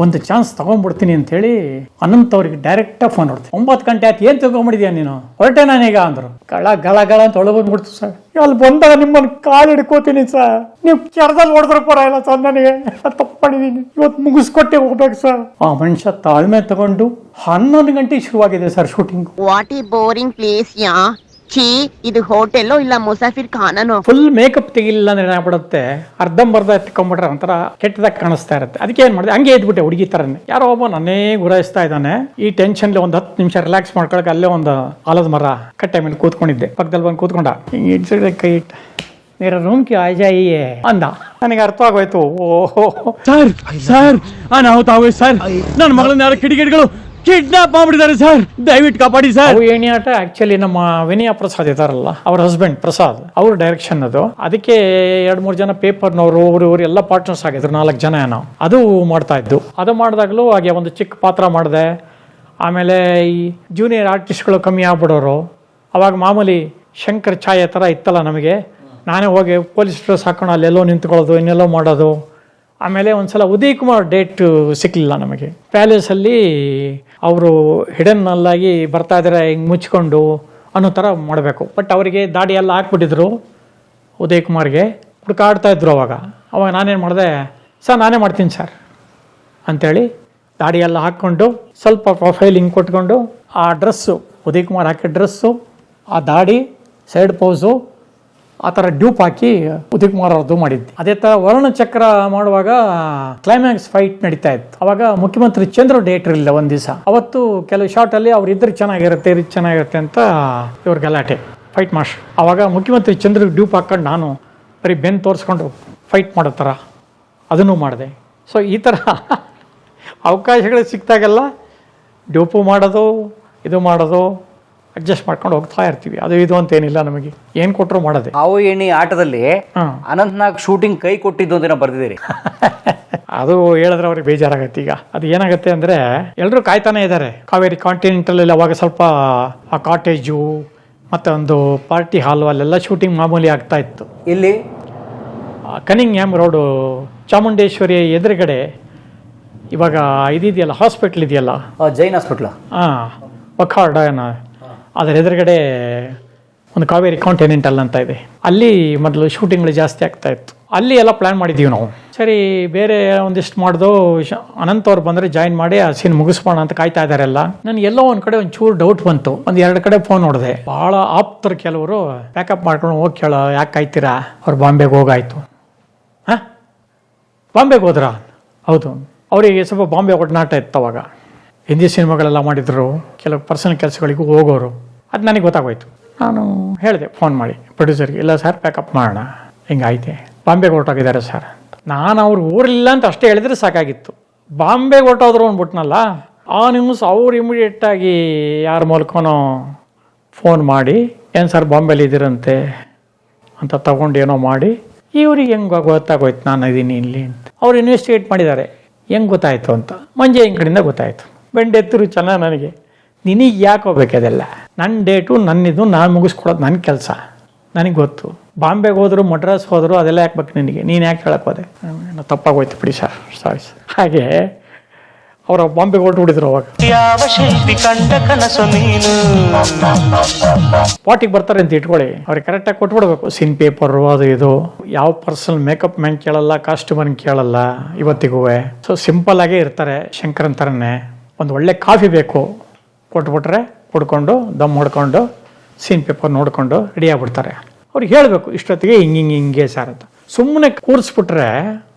ಒಂದು ಚಾನ್ಸ್ ತಗೊಂಡ್ಬಿಡ್ತೀನಿ ಅಂತ ಹೇಳಿ ಅನಂತ್ ಅವ್ರಿಗೆ ಡೈರೆಕ್ಟ್ ಫೋನ್ ಹೊಡ್ತೀನಿ. 9 ಗಂಟೆ ಆಯ್ತು, ಏನ್ ತಗೊಂಡ್ಬಿಡಿದ್ಯಾ ನೀನು, ಹೊರಟೆ ನಾನೀಗ ಅಂದ್ರು. ಗಳ ಅಂತ ಒಳಗೋಗ್ಬಿಡ್ತು ಸರ್. ಅಲ್ಲಿ ಬಂದಾಗ ನಿಮ್ಮನ್ನು ಕಾಲು ಹಿಡ್ಕೋತೀನಿ ಸರ್, ನೀವು ಕೆರದಲ್ಲಿ ಹೊಡೆದ್ರೆ ಪರವಾಗಿಲ್ಲ ಸರ್, ನನಗೆ ತಪ್ಪು ಮಾಡಿದೀನಿ, ಇವತ್ತು ಮುಗಿಸ್ಕೊಟ್ಟೆ ಹೋಗ್ಬೇಕು ಸರ್. ಆ ಮನುಷ್ಯ ತಾಳ್ಮೆ ತಗೊಂಡು 11 ಗಂಟೆಗೆ ಶುರುವಾಗಿದೆ ಸರ್ ಶೂಟಿಂಗ್. ವಾಟ್ ಈ ಬೋರಿಂಗ್ ಪ್ಲೇಸ್ ಯಾ. ಛೀ, ಇದು ಹೋಟೆಲ್ಲೋ ಇಲ್ಲ ಮುಸಾಫಿರ್ ಖಾನನೋ. ಫುಲ್ ಮೇಕಪ್ ತೆಗಿಲಿಲ್ಲ ಅಂದ್ರೆ ಏನಾಗ್ಬಿಡುತ್ತೆ, ಅರ್ಧಂಬರ್ಧ ಎತ್ಕೊಂಡ್ಬಿಟ್ರೆ ಒಂಥರ ಕೆಟ್ಟದಾಗ ಕಾಣಿಸ್ತಾ ಇರುತ್ತೆ. ಅದಕ್ಕೆ ಏನ್ ಮಾಡಿದೆ, ಹಂಗೆ ಇದ್ಬಿಟ್ಟೆ ಹುಡುಗಿ ತರನೇ. ಯಾರೋ ಒಬ್ಬ ನನ್ನೇ ಗುರಾಯಿಸ್ತಾ ಇದ್ದಾನೆ. ಈ ಟೆನ್ಷನ್ ಒಂದು 10 ನಿಮಿಷ ರಿಲ್ಯಾಕ್ಸ್ ಮಾಡ್ಕೊಳಕ್ಕೆ ಅಲ್ಲೇ ಒಂದು ಆಲದ ಮರ ಕಟ್ಟೆ ಮೇಲೆ ಕೂತ್ಕೊಂಡಿದ್ದೆ. ಪಕ್ಕದಲ್ಲಿ ಬಂದು ಕೂತ್ಕೊಂಡ, ಹಿಂಗೆ ಇಡ್ಸಿದ್ರೆ ಕೈ ಇಟ್ಟು, ಮೇರಾ ರೂಮ್ ಕಿ ಆ ಜಾಯಿಯೇ ಅಂದ. ನನಗೆ ಅರ್ಥ ಆಗೋಯ್ತು. ಓಹೋ ಸರ್ ಸರ್ ಅನಾಹುತ ಆಗೋಯ್ತು ಸರ್, ನನ್ನ ಮಗಳನ್ನ ಯಾರು ಕಿಡಿಗೇಡಿಗಳು ಕಿಡ್ನಾಪ್ ಮಾಡ್ಬಿಟ್ಟಿದ್ದಾರೆ ಸರ್, ದಯವಿಟ್ಟು ಕಾಪಾಡಿ ಸರ್. ಅವು ಏಣಿ ಆಟ ಆಕ್ಚುಲಿ ನಮ್ಮ ವಿನಯ ಪ್ರಸಾದ್ ಇದಾರಲ್ಲ, ಅವ್ರ ಹಸ್ಬೆಂಡ್ ಪ್ರಸಾದ್, ಅವ್ರ ಡೈರೆಕ್ಷನ್ ಅದು. ಅದಕ್ಕೆ 2-3 ಜನ ಪೇಪರ್ನವರು ಇವರು ಎಲ್ಲ ಪಾರ್ಟ್ನರ್ಸ್ ಆಗಿದ್ರು, 4 ಜನ ಏನೋ. ಅದು ಮಾಡ್ತಾ ಇದ್ದು. ಅದು ಮಾಡಿದಾಗಲೂ ಹಾಗೆ ಒಂದು ಚಿಕ್ಕ ಪಾತ್ರ ಮಾಡಿದೆ. ಆಮೇಲೆ ಈ ಜೂನಿಯರ್ ಆರ್ಟಿಸ್ಟ್ಗಳು ಕಮ್ಮಿ ಆಗ್ಬಿಡೋರು. ಅವಾಗ ಮಾಮೂಲಿ ಶಂಕರ್ ಛಾಯೆ ಥರ ಇತ್ತಲ್ಲ ನಮಗೆ, ನಾನೇ ಹೋಗಿ ಪೊಲೀಸ್ ಡ್ರೆಸ್ ಹಾಕೊಂಡು ಅಲ್ಲೆಲ್ಲೋ ನಿಂತ್ಕೊಳ್ಳೋದು, ಇನ್ನೆಲ್ಲೋ ಮಾಡೋದು. ಆಮೇಲೆ ಒಂದ್ಸಲ ಉದಯ್ ಕುಮಾರ್ ಡೇಟ್ ಸಿಕ್ಕಲಿಲ್ಲ ನಮಗೆ. ಪ್ಯಾಲೇಸಲ್ಲಿ ಅವರು ಹಿಡನ್ನಲ್ಲಾಗಿ ಬರ್ತಾ ಇದ್ದಾರೆ, ಹಿಂಗೆ ಮುಚ್ಕೊಂಡು ಅನ್ನೋ ಥರ ಮಾಡಬೇಕು. ಬಟ್ ಅವರಿಗೆ ದಾಡಿ ಎಲ್ಲ ಹಾಕ್ಬಿಟ್ಟಿದ್ರು ಉದಯ್ ಕುಮಾರ್ಗೆ, ಹುಡುಕಾಡ್ತಾ ಇದ್ರು. ಅವಾಗ ನಾನೇನು ಮಾಡಿದೆ, ಸರ್ ನಾನೇ ಮಾಡ್ತೀನಿ ಸರ್ ಅಂಥೇಳಿ ದಾಡಿ ಎಲ್ಲ ಹಾಕ್ಕೊಂಡು ಸ್ವಲ್ಪ ಪ್ರೊಫೈಲ್ ಹಿಂಗೆ ಕೊಟ್ಕೊಂಡು, ಆ ಡ್ರೆಸ್ಸು ಉದಯ್ ಕುಮಾರ್ ಹಾಕಿದ ಡ್ರೆಸ್ಸು, ಆ ದಾಡಿ, ಸೈಡ್ ಪೋಸು, ಆ ಥರ ಡ್ಯೂಪ್ ಹಾಕಿ ಉದಯ್ ಕುಮಾರ್ ಅವ್ರದ್ದು ಮಾಡಿದ್ದೆ. ಅದೇ ಥರ ವರ್ಣಚಕ್ರ ಮಾಡುವಾಗ ಕ್ಲೈಮ್ಯಾಕ್ಸ್ ಫೈಟ್ ನಡೀತಾ ಇತ್ತು. ಅವಾಗ ಮುಖ್ಯಮಂತ್ರಿ ಚಂದ್ರು ಡೇಟ್ ಇರಲಿಲ್ಲ ಒಂದು ದಿವಸ. ಅವತ್ತು ಕೆಲವು ಶಾರ್ಟಲ್ಲಿ ಅವ್ರು ಇದ್ರೆ ಚೆನ್ನಾಗಿರುತ್ತೆ, ಇದು ಚೆನ್ನಾಗಿರುತ್ತೆ ಅಂತ ಇವ್ರ ಗಲಾಟೆ, ಫೈಟ್ ಮಾಸ್ಟರ್. ಅವಾಗ ಮುಖ್ಯಮಂತ್ರಿ ಚಂದ್ರ ಡ್ಯೂಪ್ ಹಾಕೊಂಡು ನಾನು ಬರೀ ಬೆನ್ನು ತೋರಿಸ್ಕೊಂಡು ಫೈಟ್ ಮಾಡೋ ಥರ ಅದನ್ನು ಮಾಡಿದೆ. ಸೊ ಈ ಥರ ಅವಕಾಶಗಳು ಸಿಕ್ತಾಗೆಲ್ಲ ಡ್ಯೂಪು ಮಾಡೋದು, ಇದು ಮಾಡೋದು, ಅಡ್ಜಸ್ಟ್ ಮಾಡ್ಕೊಂಡು ಹೋಗ್ತಾ ಇರ್ತೀವಿ. ಅದು ಇದು ಅಂತ ಏನಿಲ್ಲ, ನಮಗೆ ಏನು ಕೊಟ್ಟರು ಮಾಡೋದೆ. ಹಾವು ಎಣ್ಣೆ ಆಟದಲ್ಲಿ ಅನಂತ್ನಾಗ್ ಶೂಟಿಂಗ್ ಕೈ ಕೊಟ್ಟಿದ್ದು ಅಂತ ಬರ್ದಿದ್ದೀರಿ. ಅದು ಹೇಳಿದ್ರೆ ಅವ್ರಿಗೆ ಬೇಜಾರಾಗತ್ತೆ. ಈಗ ಅದು ಏನಾಗುತ್ತೆ ಅಂದರೆ, ಎಲ್ಲರೂ ಕಾಯ್ತಾನೆ ಇದ್ದಾರೆ. ಕಾವೇರಿ ಕಾಂಟಿನೆಂಟಲ್ ಅವಾಗ ಸ್ವಲ್ಪ ಆ ಕಾಟೇಜು ಮತ್ತು ಒಂದು ಪಾರ್ಟಿ ಹಾಲು ಅಲ್ಲೆಲ್ಲ ಶೂಟಿಂಗ್ ಮಾಮೂಲಿ ಆಗ್ತಾ ಇತ್ತು. ಇಲ್ಲಿ ಕನಿಂಗ್ಹ್ಯಾಮ್ ರೋಡು, ಚಾಮುಂಡೇಶ್ವರಿ ಎದುರುಗಡೆ ಇವಾಗ ಇದೆಯಲ್ಲ, ಹಾಸ್ಪಿಟ್ಲ್ ಇದೆಯಲ್ಲ, ಜೈನ್ ಹಾಸ್ಪಿಟ್ಲ, ವಖಾರ್ಡ ಅದರ ಎದುರುಗಡೆ ಒಂದು ಕಾವೇರಿ ಕಾಂಟಿನೆಂಟಲ್ ಅಂತ ಇದೆ. ಅಲ್ಲಿ ಮೊದಲು ಶೂಟಿಂಗ್ಗಳು ಜಾಸ್ತಿ ಆಗ್ತಾ ಇತ್ತು. ಅಲ್ಲಿ ಎಲ್ಲ ಪ್ಲ್ಯಾನ್ ಮಾಡಿದ್ದೀವಿ ನಾವು. ಸರಿ, ಬೇರೆ ಒಂದಿಷ್ಟು ಮಾಡ್ದು ಅನಂತ್ ಅವ್ರು ಬಂದರೆ ಜಾಯಿನ್ ಮಾಡಿ ಆ ಸೀನ್ ಮುಗಿಸ್ಬೋಣ ಅಂತ ಕಾಯ್ತಾ ಇದ್ದಾರೆಲ್ಲ. ನನಗೆ ಎಲ್ಲೋ ಒಂದು ಕಡೆ ಒಂಚೂರು ಡೌಟ್ ಬಂತು. 1-2 ಕಡೆ ಫೋನ್ ನೋಡಿದೆ. ಭಾಳ ಆಪ್ತರು ಕೆಲವರು ಪ್ಯಾಕಪ್ ಮಾಡ್ಕೊಂಡು ಹೋಗಿ ಕೇಳೋ, ಯಾಕೆ ಕಾಯ್ತೀರಾ, ಅವ್ರು ಬಾಂಬೆಗೆ ಹೋಗಾಯ್ತು. ಹಾಂ, ಬಾಂಬೆಗೆ ಹೋದ್ರಾ? ಹೌದು. ಅವರಿಗೆ ಸ್ವಲ್ಪ ಬಾಂಬೆ ಒಡನಾಟ ಇತ್ತು. ಅವಾಗ ಹಿಂದಿ ಸಿನಿಮಾಗಳೆಲ್ಲ ಮಾಡಿದ್ರು, ಕೆಲವು ಪರ್ಸನಲ್ ಕೆಲಸಗಳಿಗೂ ಹೋಗೋರು. ಅದು ನನಗೆ ಗೊತ್ತಾಗೋಯ್ತು. ನಾನು ಹೇಳಿದೆ ಫೋನ್ ಮಾಡಿ ಪ್ರೊಡ್ಯೂಸರ್ಗೆ, ಇಲ್ಲ ಸರ್ ಪ್ಯಾಕಪ್ ಮಾಡೋಣ, ಹಿಂಗಾಯ್ತೆ, ಬಾಂಬೆಗೆ ಹೊರಟೋಗಿದ್ದಾರೆ ಸರ್ ಅಂತ. ನಾನು ಅವ್ರು ಊರಿಲ್ಲ ಅಂತ ಅಷ್ಟೇ ಹೇಳಿದ್ರೆ ಸಾಕಾಗಿತ್ತು. ಬಾಂಬೆಗೆ ಹೊರಟೋದ್ರು ಅಂದ್ಬಿಟ್ನಲ್ಲ, ಆ ನ್ಯೂಸ್ ಅವ್ರು ಇಮಿಡಿಯೇಟಾಗಿ ಯಾರ ಮೂಲಕನೋ ಫೋನ್ ಮಾಡಿ, ಏನು ಸರ್ ಬಾಂಬೆಲಿ ಇದ್ದೀರಂತೆ ಅಂತ ತಗೊಂಡು ಏನೋ ಮಾಡಿ, ಇವ್ರಿಗೆ ಹೆಂಗೆ ಗೊತ್ತಾಗೋಯ್ತು ನಾನು ಇದ್ದೀನಿ ಇಲ್ಲಿ ಅಂತ. ಅವ್ರು ಇನ್ವೆಸ್ಟಿಗೇಟ್ ಮಾಡಿದ್ದಾರೆ, ಹೆಂಗೆ ಗೊತ್ತಾಯಿತು ಅಂತ. ಮಂಜೆ ಹೆಂಗೆ ಕಡೆಯಿಂದ ಗೊತ್ತಾಯಿತು. ಬೆಂಡೆತ್ತರು ಚೆನ್ನಾಗಿ ನನಗೆ, ನಿನಗೆ ಯಾಕೆ ಹೋಗ್ಬೇಕದೆಲ್ಲ, ನನ್ನ ಡೇಟು ನನ್ನಿದು, ನಾನು ಮುಗಿಸ್ಕೊಡೋದು ನನ್ನ ಕೆಲಸ, ನನಗೆ ಗೊತ್ತು. ಬಾಂಬೆಗೆ ಹೋದ್ರು, ಮಡ್ರಾಸ್ ಹೋದ್ರು, ಅದೆಲ್ಲ ಯಾಕೆ ಬೇಕು ನಿನಗೆ, ನೀನು ಯಾಕೆ ಹೇಳಕ್ಕೆ ಹೋದೆ, ತಪ್ಪಾಗೋಯ್ತು ಬಿಡಿ ಸರ್, ಸಾರಿ ಸರ್. ಹಾಗೆ ಅವರು ಬಾಂಬೆಗೆ ಹೊರಟುಬಿಟ್ಟಿದ್ರು. ಅವಾಗ ಸ್ಪಾಟಿಗೆ ಬರ್ತಾರೆ ಅಂತ ಇಟ್ಕೊಳ್ಳಿ, ಅವ್ರಿಗೆ ಕರೆಕ್ಟಾಗಿ ಕೊಟ್ಬಿಡ್ಬೇಕು ಸೀನ್ ಪೇಪರು, ಅದು ಇದು. ಯಾವ ಪರ್ಸನಲ್ ಮೇಕಪ್ ಮ್ಯಾನ್ ಕೇಳಲ್ಲ, ಕಾಸ್ಟ್ಯೂಮರ್ ಕೇಳಲ್ಲ ಇವತ್ತಿಗೂ. ಸೊ ಸಿಂಪಲ್ ಆಗೇ ಇರ್ತಾರೆ, ಶಂಕರನ್ ಥರನೇ. ಒಂದು ಒಳ್ಳೆ ಕಾಫಿ ಬೇಕು, ಕೊಟ್ಬಿಟ್ರೆ ಕುಡ್ಕೊಂಡು ದಮ್ ಹೊಡ್ಕೊಂಡು ಸೀನ್ ಪೇಪರ್ ನೋಡ್ಕೊಂಡು ರೆಡಿ ಆಗ್ಬಿಡ್ತಾರೆ. ಅವ್ರಿಗೆ ಹೇಳಬೇಕು ಇಷ್ಟೊತ್ತಿಗೆ ಹಿಂಗೆ ಸರ್ ಅಂತ. ಸುಮ್ಮನೆ ಕೂರಿಸ್ಬಿಟ್ರೆ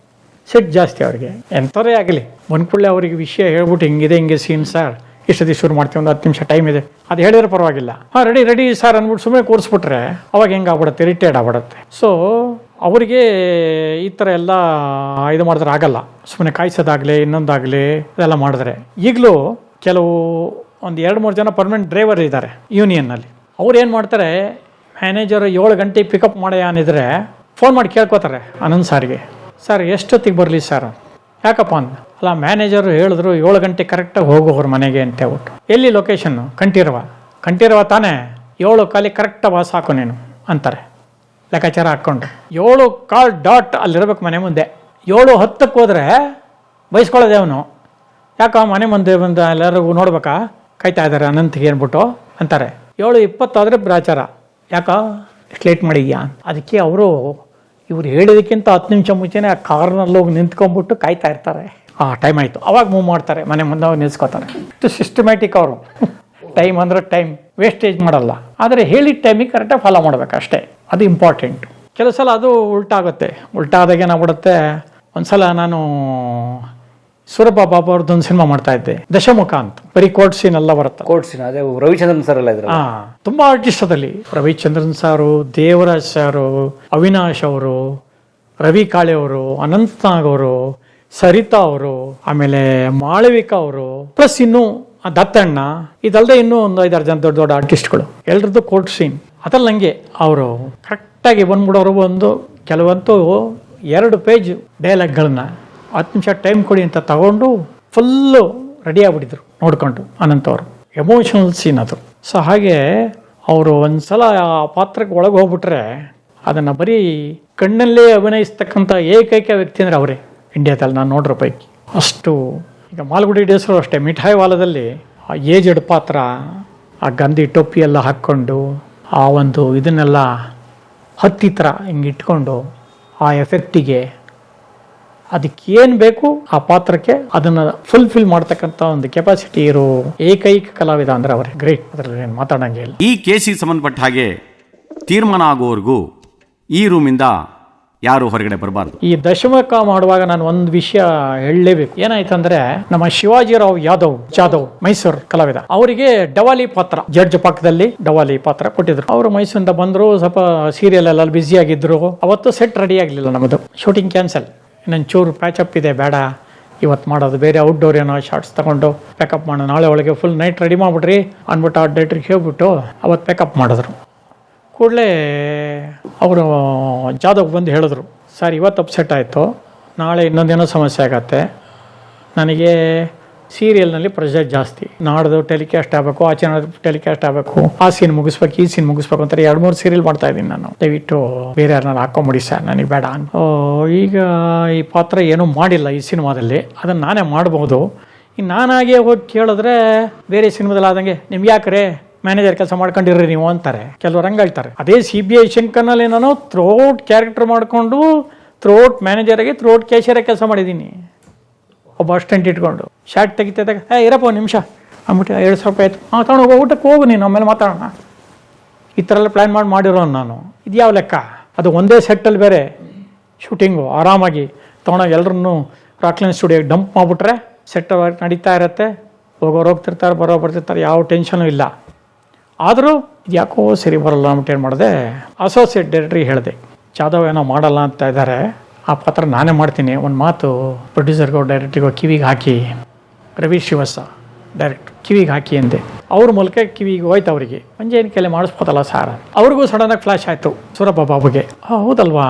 ಸೆಟ್ ಜಾಸ್ತಿ ಅವ್ರಿಗೆ. ಎಂಥರೇ ಆಗಲಿ, ಬಂದ್ಕೂಡಲೇ ಅವರಿಗೆ ವಿಷಯ ಹೇಳ್ಬಿಟ್ಟು ಹಿಂಗೆ ಸೀನ್ ಸರ್, ಇಷ್ಟೊತ್ತಿಗೆ ಶುರು ಮಾಡ್ತೀವಿ, ಒಂದು 10 ನಿಮಿಷ ಟೈಮ್ ಇದೆ, ಅದು ಹೇಳಿದ್ರೆ ಪರವಾಗಿಲ್ಲ. ಹಾಂ ರೆಡಿ ಸರ್ ಅಂದ್ಬಿಟ್ಟು ಸುಮ್ಮನೆ ಕೂರಿಸ್ಬಿಟ್ರೆ ಅವಾಗ ಹೆಂಗೆ ಆಗ್ಬಿಡುತ್ತೆ, ಇರಿಟೇಟ್ ಆಗ್ಬಿಡುತ್ತೆ. ಸೊ ಅವರಿಗೆ ಈ ಥರ ಎಲ್ಲ ಇದು ಮಾಡಿದ್ರೆ ಆಗಲ್ಲ. ಸುಮ್ಮನೆ ಕಾಯಿಸೋದಾಗಲಿ ಇನ್ನೊಂದಾಗಲಿ ಇದೆಲ್ಲ ಮಾಡಿದ್ರೆ. ಈಗಲೂ ಕೆಲವು ಒಂದು 2-3 ಜನ ಪರ್ಮನೆಂಟ್ ಡ್ರೈವರ್ ಇದ್ದಾರೆ ಯೂನಿಯನ್ನಲ್ಲಿ. ಅವ್ರು ಏನು ಮಾಡ್ತಾರೆ, ಮ್ಯಾನೇಜರ್ 7 ಗಂಟೆಗೆ ಪಿಕಪ್ ಮಾಡಿ ಏನಿದ್ರೆ ಫೋನ್ ಮಾಡಿ ಕೇಳ್ಕೊತಾರೆ ಅನಂತ್ ಸಾರಿಗೆ, ಸರ್ ಎಷ್ಟೊತ್ತಿಗೆ ಬರಲಿ ಸರ್, ಯಾಕಪ್ಪ ಅಂದ. ಅಲ್ಲ ಮ್ಯಾನೇಜರು ಹೇಳಿದ್ರು 7 ಗಂಟೆ ಕರೆಕ್ಟಾಗಿ ಹೋಗೋರು ಮನೆಗೆ ಅಂತ ಹೇಳ್ಬಿಟ್ಟು. ಎಲ್ಲಿ ಲೊಕೇಶನ್ನು, ಕಂಠೀರವ ತಾನೇ, 7:15 ಕರೆಕ್ಟಾಗಿ ಸಾಕು ನೀನು ಅಂತಾರೆ ಲೆಕ್ಕಾಚಾರ ಹಾಕ್ಕೊಂಡು. 7:15 ಡಾಟ್ ಅಲ್ಲಿರ್ಬೇಕು ಮನೆ ಮುಂದೆ. 7:10 ಹೋದರೆ ಬಯಸ್ಕೊಳ್ಳೋದೆ ಅವನು, ಯಾಕ ಮನೆ ಮುಂದೆ ಬಂದು ಎಲ್ಲರಿಗೂ ನೋಡ್ಬೇಕಾ ಕಾಯ್ತಾ ಇದ್ದಾರೆ ಅನಂತಿಗೆ ಅಂದ್ಬಿಟ್ಟು ಅಂತಾರೆ. 7:20 ಆದರೆ ಗ್ರಾಚಾರ. ಯಾಕ ಇಷ್ಟು ಲೇಟ್ ಮಾಡಿದ್ಯಾ? ಅದಕ್ಕೆ ಅವರು ಇವ್ರು ಹೇಳಿದಕ್ಕಿಂತ 10 ನಿಮಿಷ ಮುಂಚೆನೇ ಆ ಕಾರ್ನಲ್ಲಿ ಹೋಗಿ ನಿಂತ್ಕೊಂಡ್ಬಿಟ್ಟು ಕಾಯ್ತಾ ಇರ್ತಾರೆ. ಟೈಮ್ ಆಯಿತು, ಅವಾಗ ಮೂವ್ ಮಾಡ್ತಾರೆ, ಮನೆ ಮುಂದೆ ಹೋಗಿ ನಿಲ್ಸ್ಕೊತಾರೆ. ಇಷ್ಟು ಸಿಸ್ಟಮ್ಯಾಟಿಕ್ ಅವರು. ಟೈಮ್ ಅಂದರೆ ಟೈಮ್ ವೇಸ್ಟೇಜ್ ಮಾಡಲ್ಲ, ಆದರೆ ಹೇಳಿದ ಟೈಮಿಗೆ ಕರೆಕ್ಟಾಗಿ ಫಾಲೋ ಮಾಡ್ಬೇಕು ಅಷ್ಟೇ, ಅದು ಇಂಪಾರ್ಟೆಂಟ್. ಕೆಲವು ಸಲ ಅದು ಉಲ್ಟಾಗುತ್ತೆ. ಉಲ್ಟಾದಾಗ ಏನಾಗ್ಬಿಡುತ್ತೆ, ಒಂದ್ಸಲ ನಾನು ಸೂರಪ್ಪ ಬಾಬು ಅವ್ರದ್ದೊಂದು ಸಿನಿಮಾ ಮಾಡ್ತಾ ಇದ್ದೆ, ದಶಮುಖ ಅಂತ. ಬರೀ ಕೋರ್ಟ್ ಸೀನ್ ಎಲ್ಲ ಬರುತ್ತೆ. ಕೋರ್ಟ್ ಸೀನ್ ಅದೇ ರವಿಚಂದ್ರನ್ ಸರ್ ಎಲ್ಲ ಇದ್ರು. ತುಂಬಾ ಆರ್ಟಿಸ್ಟ್ ಅದಲ್ಲಿ ರವಿಚಂದ್ರನ್ ಸಾರು, ದೇವರಾಜ್ ಸಾರು, ಅವಿನಾಶ್ ಅವರು, ರವಿ ಕಾಳೆ ಅವರು, ಅನಂತನಾಗ್ ಅವರು, ಸರಿತಾ ಅವರು, ಆಮೇಲೆ ಮಾಳವಿಕಾ ಅವರು, ಪ್ಲಸ್ ಇನ್ನು ದತ್ತಣ್ಣ, ಇದಲ್ಲದೆ ಇನ್ನೂ ಒಂದು 5-6 ಜನ ದೊಡ್ಡ ದೊಡ್ಡ ಆರ್ಟಿಸ್ಟ್ಗಳು. ಎಲ್ಲರದ್ದು ಕೋರ್ಟ್ ಸೀನ್. ಅದ್ರಲ್ಲಿ ನಂಗೆ ಅವರು ಕರೆಕ್ಟಾಗಿ ಬಂದ್ಬಿಡೋರು. ಕೆಲವಂತೂ 2 ಪೇಜ್ ಡೈಲಾಗ್ಗಳನ್ನ 10 ನಿಮಿಷ ಟೈಮ್ ಕೊಡಿ ಅಂತ ತಗೊಂಡು ಫುಲ್ಲು ರೆಡಿ ಆಗ್ಬಿಟ್ಟಿದ್ರು ನೋಡ್ಕೊಂಡು. ಅನಂತವರು ಎಮೋಷನಲ್ ಸೀನ್ ಅದು. ಸೊ ಹಾಗೆ ಅವರು ಒಂದ್ಸಲ ಆ ಪಾತ್ರಕ್ಕೆ ಒಳಗೆ ಹೋಗ್ಬಿಟ್ರೆ ಅದನ್ನು ಬರೀ ಕಣ್ಣಲ್ಲೇ ಅಭಿನಯಿಸ್ತಕ್ಕಂಥ ಏಕೈಕ ವ್ಯಕ್ತಿ ಅಂದರೆ ಅವರೇ ಇಂಡಿಯಾದಲ್ಲಿ ನಾನು ನೋಡ್ರ ಪೈಕಿ. ಅಷ್ಟು. ಈಗ ಮಾಲ್ಗುಡಿ ಡೇಸರು ಅಷ್ಟೇ, ಮಿಠಾಯಿ ವಾಲದಲ್ಲಿ ಆ ಏಜಡ್ ಪಾತ್ರ, ಆ ಗಂಧಿ ಟೊಪ್ಪಿ ಎಲ್ಲ ಹಾಕ್ಕೊಂಡು ಆ ಒಂದು ಇದನ್ನೆಲ್ಲ ಹತ್ತಿತ್ರ ಹಿಂಗೆ ಇಟ್ಕೊಂಡು ಆ ಎಫೆಕ್ಟಿಗೆ ಅದಕ್ಕೇನು ಬೇಕು ಆ ಪಾತ್ರಕ್ಕೆ ಅದನ್ನು ಫುಲ್ಫಿಲ್ ಮಾಡ್ತಕ್ಕಂಥ ಒಂದು ಕೆಪಾಸಿಟಿ ಇರೋ ಏಕೈಕ ಕಲಾವಿದ ಅಂದರೆ ಅವರೇ. ಗ್ರೇಟ್, ಅದರಲ್ಲಿ ಏನು ಮಾತಾಡೋಂಗೆ ಇಲ್ಲ. ಈ ಕೇಸಿಗೆ ಸಂಬಂಧಪಟ್ಟ ಹಾಗೆ ತೀರ್ಮಾನ ಆಗೋವರೆಗೂ ಈ ರೂಮಿಂದ ಯಾರು ಹೊರಗಡೆ ಬರಬಾರ್ದು. ಈ ದಶಮುಖ ಮಾಡುವಾಗ ನಾನು ಒಂದು ವಿಷಯ ಹೇಳಲೇಬೇಕು. ಏನಾಯ್ತಂದ್ರೆ, ನಮ್ಮ ಶಿವಾಜಿರಾವ್ ಜಾಧವ್ ಮೈಸೂರು ಕಲಾವಿದ, ಅವರಿಗೆ ಡವಾಲಿ ಪಾತ್ರ, ಜಡ್ಜ್ ಪಕ್ಕದಲ್ಲಿ ಡವಾಲಿ ಪಾತ್ರ ಕೊಟ್ಟಿದ್ರು. ಅವರು ಮೈಸೂರಿಂದ ಬಂದರು, ಸ್ವಲ್ಪ ಸೀರಿಯಲ್ ಎಲ್ಲ ಬ್ಯುಸಿ ಆಗಿದ್ರು. ಅವತ್ತು ಸೆಟ್ ರೆಡಿ ಆಗಲಿಲ್ಲ, ನಮ್ಮದು ಶೂಟಿಂಗ್ ಕ್ಯಾನ್ಸಲ್. ಇನ್ನೊಂದು ಚೂರು ಪ್ಯಾಚಪ್ ಇದೆ, ಬೇಡ ಇವತ್ತು ಮಾಡೋದು, ಬೇರೆ ಔಟ್ಡೋರ್ ಏನೋ ಶಾರ್ಟ್ಸ್ ತಗೊಂಡು ಪ್ಯಾಕಪ್ ಮಾಡೋಣ, ನಾಳೆ ಒಳಗೆ ಫುಲ್ ನೈಟ್ ರೆಡಿ ಮಾಡಿಬಿಡ್ರಿ ಅಂದ್ಬಿಟ್ಟು ಆ ಡೇಟ್ರಿಗೆ ಹೇಳ್ಬಿಟ್ಟು ಅವತ್ತು ಪ್ಯಾಕಪ್ ಮಾಡಿದ್ರು. ಕೂಡಲೇ ಅವರು ಜಾಧವ್ ಬಂದು ಹೇಳಿದ್ರು, ಸರ್ ಇವತ್ತು ಅಪ್ಸೆಟ್ ಆಯಿತು, ನಾಳೆ ಇನ್ನೊಂದೇನೋ ಸಮಸ್ಯೆ ಆಗತ್ತೆ, ನನಗೆ ಸೀರಿಯಲ್ನಲ್ಲಿ ಪ್ರೆಷರ್ ಜಾಸ್ತಿ, ನಾಡ್ದು ಟೆಲಿಕಾಸ್ಟ್ ಆಗಬೇಕು, ಆಚೆ ಟೆಲಿಕಾಸ್ಟ್ ಆಗಬೇಕು, ಆ ಸೀನ್ ಮುಗಿಸ್ಬೇಕು, ಈ ಸೀನ್ ಮುಗಿಸ್ಬೇಕು ಅಂತಾರೆ. 2-3 ಸೀರಿಯಲ್ ಮಾಡ್ತಾ ಇದ್ದೀನಿ ನಾನು, ದಯವಿಟ್ಟು ಬೇರೆ ಯಾರನ್ನ ಹಾಕೊಂಬಿಡಿ ಸರ್, ನನಗೆ ಬೇಡ. ಈಗ ಈ ಪಾತ್ರ ಏನೂ ಮಾಡಿಲ್ಲ ಈ ಸಿನಿಮಾದಲ್ಲಿ, ಅದನ್ನು ನಾನೇ ಮಾಡ್ಬೋದು. ಈಗ ನಾನಾಗೆ ಹೋಗಿ ಕೇಳಿದ್ರೆ ಬೇರೆ ಸಿನಿಮಾದಲ್ಲಿ ಆದಂಗೆ ನಿಮ್ಗೆ ಯಾಕ್ರೆ ಮ್ಯಾನೇಜರ್ ಕೆಲಸ ಮಾಡ್ಕೊಂಡಿರ್ರಿ ನೀವು ಅಂತಾರೆ. ಕೆಲವ್ರು ಹಂಗೆ ಹೇಳ್ತಾರೆ. ಅದೇ CBI ಶಂಕರ್ನಲ್ಲಿ ನಾನು ಥ್ರೋಟ್ ಕ್ಯಾರೆಕ್ಟರ್ ಮಾಡಿಕೊಂಡು ಥ್ರೋಟ್ ಮ್ಯಾನೇಜರಾಗಿ ಥ್ರೋಟ್ ಕ್ಯಾಶಿಯರಾಗಿ ಕೆಲಸ ಮಾಡಿದ್ದೀನಿ. ಒಬ್ಬ ಅಸ್ಟೆಂಟ್ ಇಟ್ಕೊಂಡು ಶಾರ್ಟ್ ತೆಗಿತಿದ್ದಾಗ ಇರಪ್ಪ ಒಂದು ನಿಮಿಷ ಅಂದ್ಬಿಟ್ಟು 2,000 ರೂಪಾಯಿ ಆಯ್ತು, ತಗೊಂಡು ಹೋಗೋ ಊಟಕ್ಕೆ ಹೋಗು ನೀನು, ಆಮೇಲೆ ಮಾತಾಡೋಣ. ಈ ಥರ ಎಲ್ಲ ಪ್ಲ್ಯಾನ್ ಮಾಡಿರೋನು ನಾನು. ಇದು ಯಾವ ಲೆಕ್ಕ? ಅದು ಒಂದೇ ಸೆಟ್ಟಲ್ಲಿ ಬೇರೆ ಶೂಟಿಂಗು ಆರಾಮಾಗಿ ತೊಗೊಂಡೋಗಿ ಎಲ್ಲರನ್ನೂ ರಾಕ್ಲೈನ್ ಸ್ಟುಡಿಯೋಗೆ ಡಂಪ್ ಮಾಡಿಬಿಟ್ರೆ ಸೆಟ್ ನಡೀತಾ ಇರುತ್ತೆ, ಹೋಗೋರು ಹೋಗ್ತಿರ್ತಾರೆ, ಬರ್ತಿರ್ತಾರೆ, ಯಾವ ಟೆನ್ಷನು ಇಲ್ಲ. ಆದರೂ ಇದು ಯಾಕೋ ಸರಿ ಬರೋಲ್ಲ ಅಂದ್ಬಿಟ್ಟು ಏನು ಮಾಡಿದೆ, ಅಸೋಸಿಯೇಟ್ ಡೈರೆಕ್ಟ್ರಿಗೆ ಹೇಳಿದೆ, ಜಾಧವ್ ಏನೋ ಮಾಡಲ್ಲ ಅಂತ ಇದ್ದಾರೆ, ಆ ಪಾತ್ರ ನಾನೇ ಮಾಡ್ತೀನಿ. ಒಂದು ಮಾತು ಪ್ರೊಡ್ಯೂಸರ್ಗೋ ಡೈರೆಕ್ಟ್ರಿಗೋ ಕಿವಿಗೆ ಹಾಕಿ, ರವಿ ಶ್ರೀವತ್ಸ ಡೈರೆಕ್ಟ್ರ್ ಕಿವಿಗೆ ಹಾಕಿ ಅಂದೆ. ಅವ್ರ ಮೂಲಕ ಕಿವಿಗೆ ಹೋಯ್ತು ಅವರಿಗೆ, ಮಂಜೇನು ಕೆಲೆ ಮಾಡಿಸ್ಬೋದಲ್ಲ ಸಾರ್. ಅವ್ರಿಗೂ ಸಡನ್ನಾಗಿ ಫ್ಲ್ಯಾಶ್ ಆಯಿತು ಸೂರಪ್ಪ ಬಾಬುಗೆ, ಹೌದಲ್ವಾ,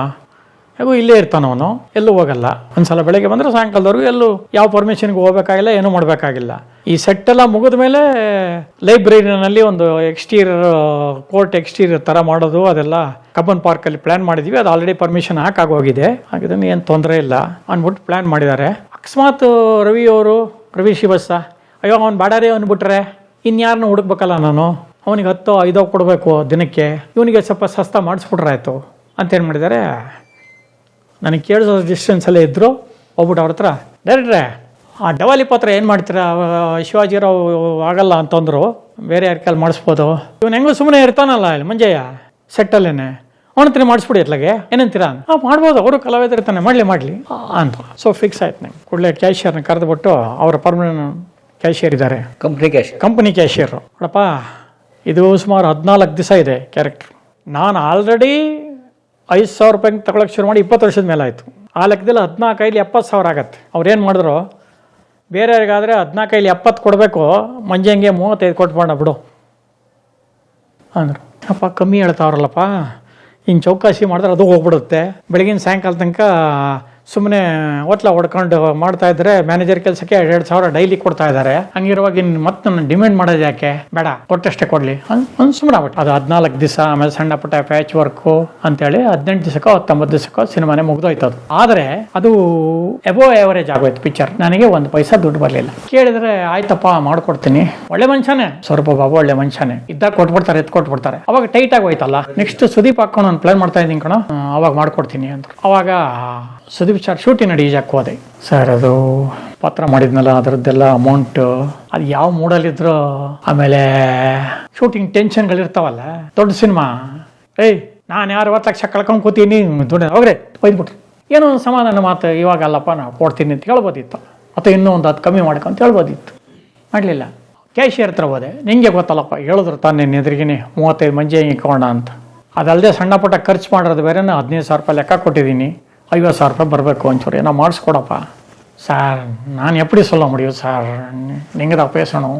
ಹೇಗೂ ಇಲ್ಲೇ ಇರ್ತಾನವನು, ಎಲ್ಲೂ ಹೋಗಲ್ಲ. ಒಂದ್ಸಲ ಬೆಳಗ್ಗೆ ಬಂದರೆ ಸಾಯಂಕಾಲದವರೆಗೂ ಎಲ್ಲೂ ಯಾವ ಪರ್ಮಿಷನ್ಗೆ ಹೋಗಬೇಕಾಗಿಲ್ಲ, ಏನೂ ಮಾಡಬೇಕಾಗಿಲ್ಲ. ಈ ಸೆಟ್ಟೆಲ್ಲ ಮುಗಿದ ಮೇಲೆ ಲೈಬ್ರರಿನಲ್ಲಿ ಒಂದು ಕೋರ್ಟ್ ಎಕ್ಸ್ಟೀರಿಯರ್ ಥರ ಮಾಡೋದು, ಅದೆಲ್ಲ ಕಬ್ಬನ್ ಪಾರ್ಕಲ್ಲಿ ಪ್ಲ್ಯಾನ್ ಮಾಡಿದ್ವಿ. ಅದು ಆಲ್ರೆಡಿ ಪರ್ಮಿಷನ್ ಹಾಕಾಗೋಗಿದೆ, ಹಾಗಿದ್ರೆ ಏನು ತೊಂದರೆ ಇಲ್ಲ ಅಂದ್ಬಿಟ್ಟು ಪ್ಲ್ಯಾನ್ ಮಾಡಿದ್ದಾರೆ. ಅಕಸ್ಮಾತ್ ರವಿ ಶ್ರೀವತ್ಸ ಅಯ್ಯೋ ಅವ್ನು ಬಾಡಾರೇ ಅಂದ್ಬಿಟ್ರೆ ಇನ್ಯಾರನ್ನ ಹುಡುಕ್ಬೇಕಲ್ಲ ನಾನು, ಅವನಿಗೆ 10-5 ಕೊಡಬೇಕು ದಿನಕ್ಕೆ, ಇವನಿಗೆ ಸ್ವಲ್ಪ ಸಸ್ತ ಮಾಡಿಸ್ಬಿಟ್ರಾಯ್ತು ಅಂತೇನು ಮಾಡಿದ್ದಾರೆ. ನನಗೆ ಕೇಳಿಸೋ ಡಿಸ್ಟೆನ್ಸಲ್ಲೇ ಇದ್ದರು, ಹೋಗ್ಬಿಟ್ಟು ಅವ್ರ ಹತ್ರ, ಡೈರೆಕ್ಟ್ರೇ ಆ ಡವಾಲಿ ಪಾತ್ರ ಏನು ಮಾಡ್ತೀರಾ, ಶಿವಾಜಿರಾವ್ ಆಗಲ್ಲ ಅಂತಂದರು, ಬೇರೆ ಯಾರ ಕೈಲಿ ಮಾಡಿಸ್ಬೋದು, ಇವನು ಹೆಂಗೋ ಸುಮ್ಮನೆ ಇರ್ತಾನಲ್ಲ ಇಲ್ಲಿ ಮಂಜಯ್ಯ ಸೆಟ್ಟಲ್ಲೇನೆ, ಅವನ ಹತ್ರ ಮಾಡಿಸ್ಬಿಡಿ ಎತ್ಲಾಗೆ ಏನಂತೀರಾ, ಮಾಡ್ಬೋದು, ಅವರು ಕಲಾವಿದ ಇರ್ತಾನೆ, ಮಾಡಲಿ ಅಂತ. ಸೊ ಫಿಕ್ಸ್ ಆಯ್ತು ನಂಗೆ. ಕೂಡಲೇ ಕ್ಯಾಶಿಯರ್ನ ಕರೆದುಬಿಟ್ಟು, ಅವರ ಪರ್ಮನೆಂಟ್ ಕ್ಯಾಶಿಯರ್ ಇದ್ದಾರೆ, ಕಂಪ್ನಿ ಕ್ಯಾಶಿಯರು, ನೋಡಪ್ಪ ಇದು ಸುಮಾರು 14 ದಿವಸ ಇದೆ ಕ್ಯಾರೆಕ್ಟ್ರ್, ನಾನು ಆಲ್ರೆಡಿ 5,000 ರೂಪಾಯಿ ತಗೊಳಕ್ಕೆ ಶುರು ಮಾಡಿ 20 ವರ್ಷದ ಮೇಲೆ ಆಯಿತು. ಆ ಲೆಕ್ಕದಲ್ಲಿ 14 70,000 ಆಗತ್ತೆ. ಅವ್ರೇನು ಮಾಡಿದ್ರು, ಬೇರೆಯವ್ರಿಗಾದರೆ 14 70 ಕೊಡಬೇಕು, ಮಂಜಂಗೆ 35 ಕೊಟ್ಬೋಣ ಬಿಡು ಅಂದರು. ಅಪ್ಪ ಕಮ್ಮಿ ಹೇಳ್ತಾವ್ರಲ್ಲಪ್ಪ, ಹಿಂಗೆ ಚೌಕಾಸಿ ಮಾಡಿದ್ರೆ ಅದು ಹೋಗ್ಬಿಡುತ್ತೆ, ಬೆಳಗಿನ ಸಾಯಂಕಾಲ ತನಕ ಸುಮ್ಮನೆ ಹೋಟ್ಲ ಹೊಡ್ಕೊಂಡು ಮಾಡ್ತಾ ಇದ್ರೆ ಮ್ಯಾನೇಜರ್ ಕೆಲಸಕ್ಕೆ 2,000 ಡೈಲಿ ಕೊಡ್ತಾ ಇದ್ದಾರೆ. ಹಂಗಿರುವಾಗ ಇನ್ನು ಮತ್ತೆ ನನ್ನ ಡಿಮ್ಯಾಂಡ್ ಮಾಡೋದು ಯಾಕೆ, ಬೇಡ ಕೊಟ್ಟಷ್ಟೇ ಕೊಡಲಿ ಒಂದು ಸುಮ್ಮನೆ ಆಗ್ಬಿಟ್ಟು. ಅದು 14 ದಿವಸ, ಆಮೇಲೆ ಸಣ್ಣ ಪುಟ್ಟ ಪ್ಯಾಚ್ ವರ್ಕು ಅಂತೇಳಿ 18 ದಿವಸಕ್ಕೋ 19 ದಿವಸಕ್ಕೋ ಸಿನಿಮಾನೇ ಮುಗ್ದೋಯ್ತು ಅದು. ಆದರೆ ಅದು ಎಬೋ ಎವರೇಜ್ ಆಗೋಯ್ತು ಪಿಕ್ಚರ್. ನನಗೆ 1 ಪೈಸಾ ದುಡ್ಡು ಬರಲಿಲ್ಲ. ಕೇಳಿದ್ರೆ ಆಯ್ತಪ್ಪ ಮಾಡ್ಕೊಡ್ತೀನಿ, ಒಳ್ಳೆ ಮನುಷ್ಯನೇ ಸ್ವರೂಪ ಬಾಬು, ಒಳ್ಳೆ ಮನುಷ್ಯನೇ ಇದ್ದಾಗ ಕೊಟ್ಬಿಡ್ತಾರೆ, ಕೊಟ್ಬಿಡ್ತಾರೆ. ಅವಾಗ ಟೈಟ್ ಆಗೋಯ್ತಲ್ಲ. ನೆಕ್ಸ್ಟ್ ಸುದೀಪ್ ಹಾಕೊಂಡು ನಾನು ಪ್ಲಾನ್ ಮಾಡ್ತಾ ಇದ್ದೀನಿ ಕಣ, ಅವಾಗ ಮಾಡ್ಕೊಡ್ತೀನಿ ಅಂತ. ಅವಾಗ ಸುದೀಪ್ ಸರ್ ಶೂಟಿಂಗ್ ನಡೀಜಕ್ಕೆ ಹೋದೆ. ಸರ್ ಅದು ಪತ್ರ ಮಾಡಿದ್ನಲ್ಲ ಅದರದ್ದೆಲ್ಲ ಅಮೌಂಟು, ಅದು ಯಾವ ಮೂಡಲ್ಲಿದ್ರು, ಆಮೇಲೆ ಶೂಟಿಂಗ್ ಟೆನ್ಷನ್ಗಳಿರ್ತಾವಲ್ಲ, ದೊಡ್ಡ ಸಿನಿಮಾ. ನಾನು ಯಾರು 20 ಲಕ್ಷ ಕಳ್ಕೊಂಡು ಕೂತೀನಿ, ದುಡ್ಡು ಹೋಗ್ರೆ ಒಯ್ದ್ಬಿಟ್ರಿ. ಏನೋ ಒಂದು ಸಮಾಧಾನ ಮಾತು, ಇವಾಗ ಅಲ್ಲಪ್ಪ ನಾವು ಕೊಡ್ತೀನಿ ಅಂತ ಹೇಳ್ಬೋದಿತ್ತು, ಅಥವಾ ಇನ್ನೂ ಒಂದು 10 ಕಮ್ಮಿ ಮಾಡ್ಕೊಂತ ಹೇಳ್ಬೋದಿತ್ತು. ಮಾಡಲಿಲ್ಲ. ಕ್ಯಾಶಿಯರ್ ಹತ್ರ ಹೋದೆ. ನಿಂಗೆ ಗೊತ್ತಲ್ಲಪ್ಪ, ಹೇಳಿದ್ರು ತಾನು ನಿನ್ನ ಎದುರಿಗೇನೆ 35 ಮಂಜೆ ಇಕ್ಕೋಣ ಅಂತ. ಅದಲ್ಲದೆ ಸಣ್ಣ ಪುಟ್ಟ ಖರ್ಚು ಮಾಡೋದು ಬೇರೆ, 15,000 ರೂಪಾಯಿ ಲೆಕ್ಕ ಕೊಟ್ಟಿದ್ದೀನಿ, 50,000 ರೂಪಾಯಿ ಬರಬೇಕು ಒಂಚೂರು, ಏನೋ ಮಾಡಿಸ್ಕೊಡಪ್ಪ. ಸಾರ್ ನಾನು ಎಪ್ಪಡಿ ಸೊಲ್ಲ ಮುಡಿಯೋ ಸಾರ್, ನಿಂಗೆ da ಪೇಸಣು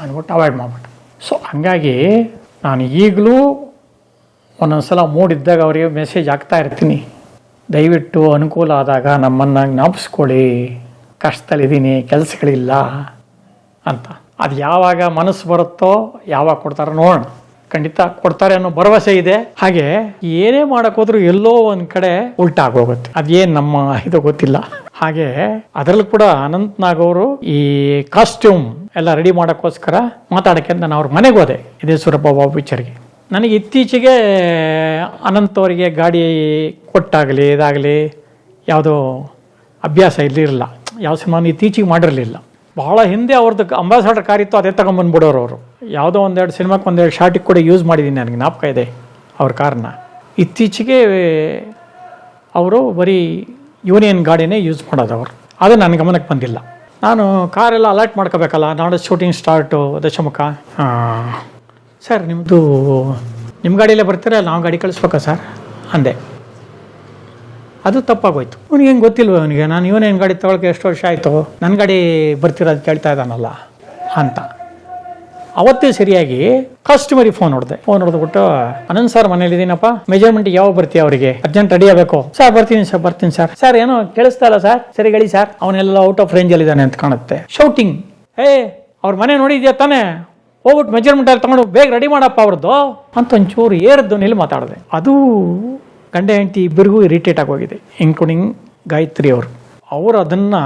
ಅಂದ್ಬಿಟ್ಟು ಅವಾಯ್ಡ್ ಮಾಡ್ಬಿಟ್ಟು. ಸೊ ಹಂಗಾಗಿ ನಾನು ಈಗಲೂ ಒಂದೊಂದು ಸಲ ಮೂಡಿದ್ದಾಗ ಅವರಿಗೆ ಮೆಸೇಜ್ ಆಗ್ತಾ ಇರ್ತೀನಿ, ದಯವಿಟ್ಟು ಅನುಕೂಲ ಆದಾಗ ನಮ್ಮನ್ನು ಜ್ಞಾಪಿಸ್ಕೊಳ್ಳಿ, ಕಷ್ಟದಲ್ಲಿದ್ದೀನಿ, ಕೆಲಸಗಳಿಲ್ಲ ಅಂತ. ಅದು ಯಾವಾಗ ಮನಸ್ಸು ಬರುತ್ತೋ, ಯಾವಾಗ ಕೊಡ್ತಾರೋ ನೋಡೋಣ. ಖಂಡಿತ ಕೊಡ್ತಾರೆ ಅನ್ನೋ ಭರವಸೆ ಇದೆ. ಹಾಗೆ ಏನೇ ಮಾಡಕ್ ಹೋದ್ರು ಎಲ್ಲೋ ಒಂದ್ ಕಡೆ ಉಲ್ಟಾ ಆಗೋಗುತ್ತೆ. ಅದೇನ್ ನಮ್ಮ ಇದು ಗೊತ್ತಿಲ್ಲ. ಹಾಗೆ ಅದರಲ್ಲೂ ಕೂಡ ಅನಂತ್ ನಾಗ್ ಅವರು ಈ ಕಾಸ್ಟ್ಯೂಮ್ ಎಲ್ಲ ರೆಡಿ ಮಾಡೋಕ್ಕೋಸ್ಕರ ಮಾತಾಡಕ್ಕೆ ನಾನು ಅವ್ರ ಮನೆಗೆ ಹೋದೆ, ಇದೇ ಸೂರಪ್ಪ ಬಾಬು ಪಿಕ್ಚರ್ಗೆ. ನನಗೆ ಇತ್ತೀಚೆಗೆ ಅನಂತ್ ಅವರಿಗೆ ಗಾಡಿ ಕೊಟ್ಟಾಗಲಿ ಇದಾಗಲಿ ಯಾವುದೋ ಅಭ್ಯಾಸ ಇರಲಿಲ್ಲ. ಯಾವ ಸಿನಿಮಾನು ಇತ್ತೀಚೆಗೆ ಮಾಡಿರಲಿಲ್ಲ. ಬಹಳ ಹಿಂದೆ ಅವ್ರದ್ದು ಅಂಬಾಸಡರ್ ಕಾರ್ ಇತ್ತು, ಅದೇ ತಗೊಂಬಂದ್ಬಿಡೋರು ಅವರು. ಯಾವುದೋ 1-2 ಸಿನಿಮಾಕ್ಕೆ 1-2 ಶಾರ್ಟಿಗೆ ಕೂಡ ಯೂಸ್ ಮಾಡಿದ್ದೀನಿ, ನನಗೆ ಜ್ಞಾಪಕ ಇದೆ ಅವ್ರ ಕಾರ್ನ. ಇತ್ತೀಚೆಗೆ ಅವರು ಬರೀ ಯೂನಿಯನ್ ಗಾಡಿನೇ ಯೂಸ್ ಮಾಡೋದು ಅವರು. ಅದು ನನ್ನ ಗಮನಕ್ಕೆ ಬಂದಿಲ್ಲ. ನಾನು ಕಾರೆಲ್ಲ ಅಲರ್ಟ್ ಮಾಡ್ಕೋಬೇಕಲ್ಲ, ನಾಳೆ ಶೂಟಿಂಗ್ ಸ್ಟಾರ್ಟು ದಶಮುಖ. ಸರ್ ನಿಮ್ಮದು ನಿಮ್ಮ ಗಾಡಿಯಲ್ಲೇ ಬರ್ತೀರಾ, ನಾವು ಗಾಡಿ ಕಳಿಸ್ಬೇಕಾ ಸರ್ ಅಂದೆ. ಅದು ತಪ್ಪಾಗೋಯ್ತು. ಅವ್ನಿಗೆ ಹೆಂಗೆ ಗೊತ್ತಿಲ್ವ, ಅವನಿಗೆ ನಾನು ಇವನೇನು ಗಾಡಿ ತೊಗೊಳಕ್ಕೆ ಎಷ್ಟು ವರ್ಷ ಆಯಿತು, ನನ್ನ ಗಾಡಿ ಬರ್ತಿರೋದು ಕೇಳ್ತಾ ಇದ್ದಾನಲ್ಲ ಅಂತ. ಅವತ್ತೇ ಸರಿಯಾಗಿ ಕಸ್ಟಮರಿಗೆ ಫೋನ್ ಹೊಡೆದ್ಬಿಟ್ಟು, ಅನಂತ್ ಸರ್ ಮನೇಲಿದ್ದೀನಪ್ಪ, ಮೆಜರ್ಮೆಂಟ್ ಯಾವಾಗ ಬರ್ತೀಯ, ಅವರಿಗೆ ಅರ್ಜೆಂಟ್ ರೆಡಿ ಆಗಬೇಕು ಸರ್. ಬರ್ತೀನಿ ಸರ್. ಸರ್ ಏನೋ ಕೇಳಿಸ್ತಾ ಇಲ್ಲ ಸರ್, ಸರಿ ಗಾಡಿ ಸರ್, ಅವನೆಲ್ಲ ಔಟ್ ಆಫ್ ರೇಂಜಲ್ಲಿ ಇದ್ದಾನೆ ಅಂತ ಕಾಣುತ್ತೆ. ಶೌಟಿಂಗ್, ಅವ್ರ ಮನೆ ನೋಡಿದ್ಯಾ ತಾನೇ, ಹೋಗ್ಬಿಟ್ಟು ಮೆಜರ್ಮೆಂಟ್ ಅಲ್ಲಿ ತಗೊಂಡು ಬೇಗ ರೆಡಿ ಮಾಡಪ್ಪ ಅವ್ರದ್ದು ಅಂತ ಒಂಚೂರು ಏರದ್ದು ನಿಲ್ಲಿ ಮಾತಾಡಿದೆ. ಅದು ಗಂಡ ಹೆಂಡತಿ ಇಬ್ಬರಿಗೂ ಇರಿಟೇಟ್ ಆಗೋಗಿದೆ, ಇನ್ಕ್ಲೂಡಿಂಗ್ ಗಾಯತ್ರಿ ಅವರು ಅದನ್ನು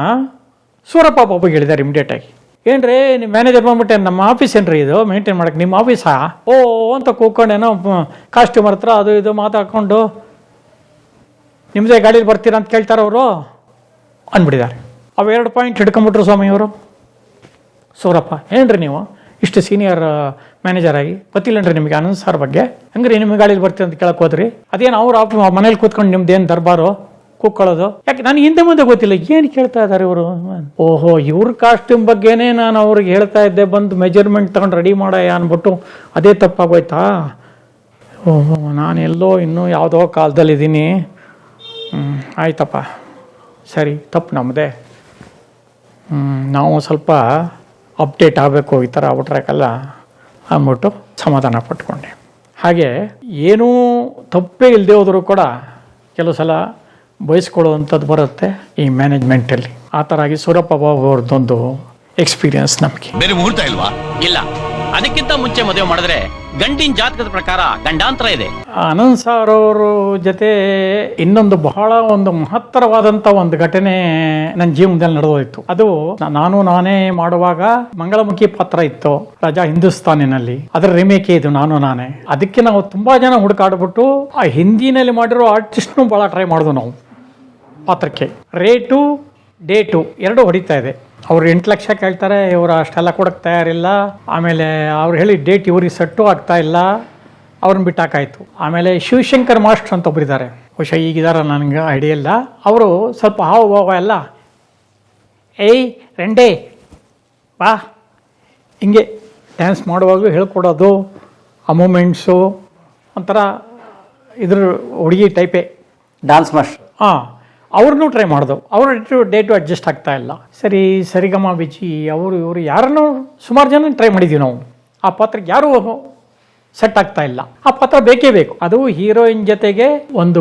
ಸೂರಪ್ಪ ಬಾಬುಗೆ ಹೇಳಿದ್ದಾರೆ ಇಮಿಡಿಯೇಟಾಗಿ. ಏನ್ರಿ ನಿಮ್ಮ ಮ್ಯಾನೇಜರ್ ಬಂದ್ಬಿಟ್ಟೆ, ನಮ್ಮ ಆಫೀಸ್ ಏನ್ರಿ ಇದು ಮೇಂಟೈನ್ ಮಾಡೋಕ್ಕೆ, ನಿಮ್ಮ ಆಫೀಸಾ ಓ ಅಂತ ಕೂತ್ಕೊಂಡೇನೋ ಕಾಸ್ಟ್ಯೂಮರ್ ಹತ್ರ ಅದು ಇದು ಮಾತಾಡ್ಕೊಂಡು ನಿಮ್ಮದೇ ಗಾಡೀಲಿ ಬರ್ತೀರಾ ಅಂತ ಕೇಳ್ತಾರೆ ಅವರು ಅಂದ್ಬಿಟ್ಟಿದ್ದಾರೆ. ಅವು 2 ಪಾಯಿಂಟ್ ಹಿಡ್ಕೊಂಬಿಟ್ರು ಸ್ವಾಮಿ ಅವರು. ಸೂರಪ್ಪ ಏನ್ರಿ ನೀವು ಇಷ್ಟು ಸೀನಿಯರ್ ಮ್ಯಾನೇಜರ್ ಆಗಿ ಗೊತ್ತಿಲ್ಲನ್ರಿ ನಿಮಗೆ ಅನಂತ್ ಸರ್ ಬಗ್ಗೆ, ಹಂಗ್ರಿ ನಿಮ್ಮ ಗಾಡೀಲಿ ಬರ್ತೀವಿ ಅಂತ ಕೇಳಕ್ಕೆ ಹೋದ್ರಿ, ಅದೇನು ಅವ್ರ ಮನೇಲಿ ಕೂತ್ಕೊಂಡು ನಿಮ್ದೇನು ದರ್ಬಾರು ಕೂತ್ಕೊಳ್ಳೋದು, ಯಾಕೆ ನನಗೆ ಹಿಂದೆ ಮುಂದೆ ಗೊತ್ತಿಲ್ಲ, ಏನು ಕೇಳ್ತಾ ಇದ್ದಾರೆ ಇವರು. ಓಹೋ, ಇವ್ರ ಕಾಸ್ಟ್ಯೂಮ್ ಬಗ್ಗೆನೇ ನಾನು ಅವ್ರಿಗೆ ಹೇಳ್ತಾ ಇದ್ದೆ, ಬಂದು ಮೆಜರ್ಮೆಂಟ್ ತಗೊಂಡು ರೆಡಿ ಮಾಡಯ್ಯ ಅಂದ್ಬಿಟ್ಟು ಅದೇ ತಪ್ಪಾಗೋಯ್ತಾ. ಓಹೋ, ನಾನೆಲ್ಲೋ ಇನ್ನೂ ಯಾವುದೋ ಕಾಲದಲ್ಲಿದ್ದೀನಿ. ಆಯ್ತಪ್ಪ, ಸರಿ, ತಪ್ಪು ನಮ್ಮದೇ. ನಾವು ಸ್ವಲ್ಪ ಅಪ್ಡೇಟ್ ಆಗಬೇಕು, ಈ ಥರ ಆಗ್ಬಿಟ್ರಾಕಲ್ಲ ಅಂದ್ಬಿಟ್ಟು ಸಮಾಧಾನ ಪಟ್ಕೊಂಡೆ. ಹಾಗೆ ಏನೂ ತಪ್ಪೇ ಇಲ್ಲದೆ ಹೋದರೂ ಕೂಡ ಕೆಲವು ಸಲ ಬಯಸ್ಕೊಳ್ಳುವಂಥದ್ದು ಬರುತ್ತೆ ಈ ಮ್ಯಾನೇಜ್ಮೆಂಟಲ್ಲಿ. ಆ ಥರ ಆಗಿ ಸೂರಪ್ಪ ಬಾಬು ಅವ್ರದ್ದೊಂದು ಎಕ್ಸ್ಪೀರಿಯನ್ಸ್ ನಮಗೆ. ಬೇರೆ ಮುಹೂರ್ತ ಇಲ್ವಾ? ಇಲ್ಲ, ಅದಕ್ಕಿಂತ ಮುಂಚೆ ಮದುವೆ ಮಾಡಿದ್ರೆ ಗಂಡಿನ ಜಾತಕದ ಪ್ರಕಾರ ಗಂಡಾಂತರ ಇದೆ. ಅನಂತ್ ಸರ್ ಅವರು ಜೊತೆ ಇನ್ನೊಂದು ಬಹಳ ಒಂದು ಮಹತ್ತರವಾದಂಥ ಒಂದು ಘಟನೆ ನನ್ನ ಜೀವನದಲ್ಲಿ ನಡೆದೋಯ್ತು. ಅದು ನಾನೇ ಮಾಡುವಾಗ ಮಂಗಳಮುಖಿ ಪಾತ್ರ ಇತ್ತು ರಾಜಾ ಹಿಂದೂಸ್ತಾನಿನಲ್ಲಿ, ಅದರ ರಿಮೇಕ್ ಇದು ನಾನೇ. ಅದಕ್ಕೆ ನಾವು ತುಂಬಾ ಜನ ಹುಡುಕಾಡ್ಬಿಟ್ಟು ಆ ಹಿಂದಿನಲ್ಲಿ ಮಾಡಿರೋ ಆರ್ಟಿಸ್ಟ್ನು ಬಹಳ ಟ್ರೈ ಮಾಡಿದ್ವು ನಾವು ಪಾತ್ರಕ್ಕೆ. ರೇಟು ಡೇಟು 2 ಹೊಡಿತಾ ಇದೆ. ಅವ್ರು 8 ಲಕ್ಷ ಕೇಳ್ತಾರೆ, ಇವರು ಅಷ್ಟೆಲ್ಲ ಕೊಡಕ್ಕೆ ತಯಾರಿಲ್ಲ. ಆಮೇಲೆ ಅವ್ರು ಹೇಳಿ ಡೇಟ್ ಇವ್ರಿಗೆ ಸೆಟ್ಟು ಆಗ್ತಾ ಇಲ್ಲ, ಅವ್ರನ್ನ ಬಿಟ್ಟಾಕಾಯ್ತು. ಆಮೇಲೆ ಶಿವಶಂಕರ್ ಮಾಸ್ಟರ್ ಅಂತ ಒಬ್ಬರಿದ್ದಾರೆ, ಬಹುಶಃ ಈಗಿದಾರ ನನಗೆ ಐಡಿಯಾ ಇಲ್ಲ. ಅವರು ಸ್ವಲ್ಪ ಹಾವ ಎಲ್ಲ ರೆಂಡೇ ಬಾ ಹಿಂಗೆ ಡ್ಯಾನ್ಸ್ ಮಾಡುವಾಗ ಹೇಳ್ಕೊಡೋದು, ಆ ಮೂಮೆಂಟ್ಸು ಒಂಥರ ಇದ್ರ ಹುಡುಗಿ ಟೈಪೇ ಡಾನ್ಸ್ ಮಾಸ್ಟರ್. ಅವ್ರನ್ನೂ ಟ್ರೈ ಮಾಡಿದವು. ಅವ್ರ ಡೇಟು ಅಡ್ಜಸ್ಟ್ ಆಗ್ತಾ ಇಲ್ಲ. ಸರಿಗಮ ಬಿಜಿ ಅವರು ಯಾರನ್ನೂ ಸುಮಾರು ಜನ ಟ್ರೈ ಮಾಡಿದ್ದೀವಿ ನಾವು. ಆ ಪಾತ್ರಕ್ಕೆ ಯಾರೂ ಸೆಟ್ ಆಗ್ತಾ ಇಲ್ಲ. ಆ ಪಾತ್ರ ಬೇಕೇ ಬೇಕು. ಅದು ಹೀರೋಯಿನ್ ಜೊತೆಗೆ ಒಂದು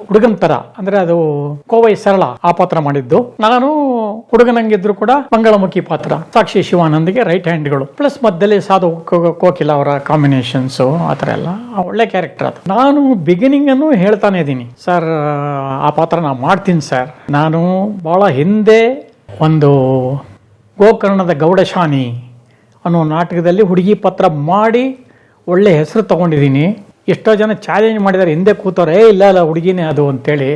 ಹುಡುಗನ್ ತರ, ಅಂದ್ರೆ ಅದು ಕೋವೈ ಸರಳ ಆ ಪಾತ್ರ ಮಾಡಿದ್ದು. ನಾನು ಹುಡುಗನಂಗಿದ್ರು ಕೂಡ ಮಂಗಳಮುಖಿ ಪಾತ್ರ, ಸಾಕ್ಷಿ ಶಿವಾನಂದ್ಗೆ ರೈಟ್ ಹ್ಯಾಂಡ್ಗಳು, ಪ್ಲಸ್ ಮಧ್ಯದಲ್ಲಿ ಸಾಧು ಕೋಕಿಲ ಅವರ ಕಾಂಬಿನೇಷನ್ಸ್, ಆತರ ಎಲ್ಲ ಒಳ್ಳೆ ಕ್ಯಾರೆಕ್ಟರ್ ಅದು. ನಾನು ಬಿಗಿನಿಂಗ್ ಅನ್ನು ಹೇಳ್ತಾನೆ ಇದ್ದೀನಿ, ಸರ್ ಆ ಪಾತ್ರ ನಾನು ಮಾಡ್ತೀನಿ ಸರ್. ನಾನು ಬಹಳ ಹಿಂದೆ ಒಂದು ಗೋಕರ್ಣದ ಗೌಡಶಾನಿ ಅನ್ನೋ ನಾಟಕದಲ್ಲಿ ಹುಡುಗಿ ಪಾತ್ರ ಮಾಡಿ ಒಳ್ಳೆ ಹೆಸರು ತಗೊಂಡಿದ್ದೀನಿ. ಎಷ್ಟೋ ಜನ ಚಾಲೆಂಜ್ ಮಾಡಿದ್ದಾರೆ, ಹಿಂದೆ ಕೂತವ್ರೆ ಇಲ್ಲ ಹುಡುಗಿನೇ ಅದು ಅಂತೇಳಿ.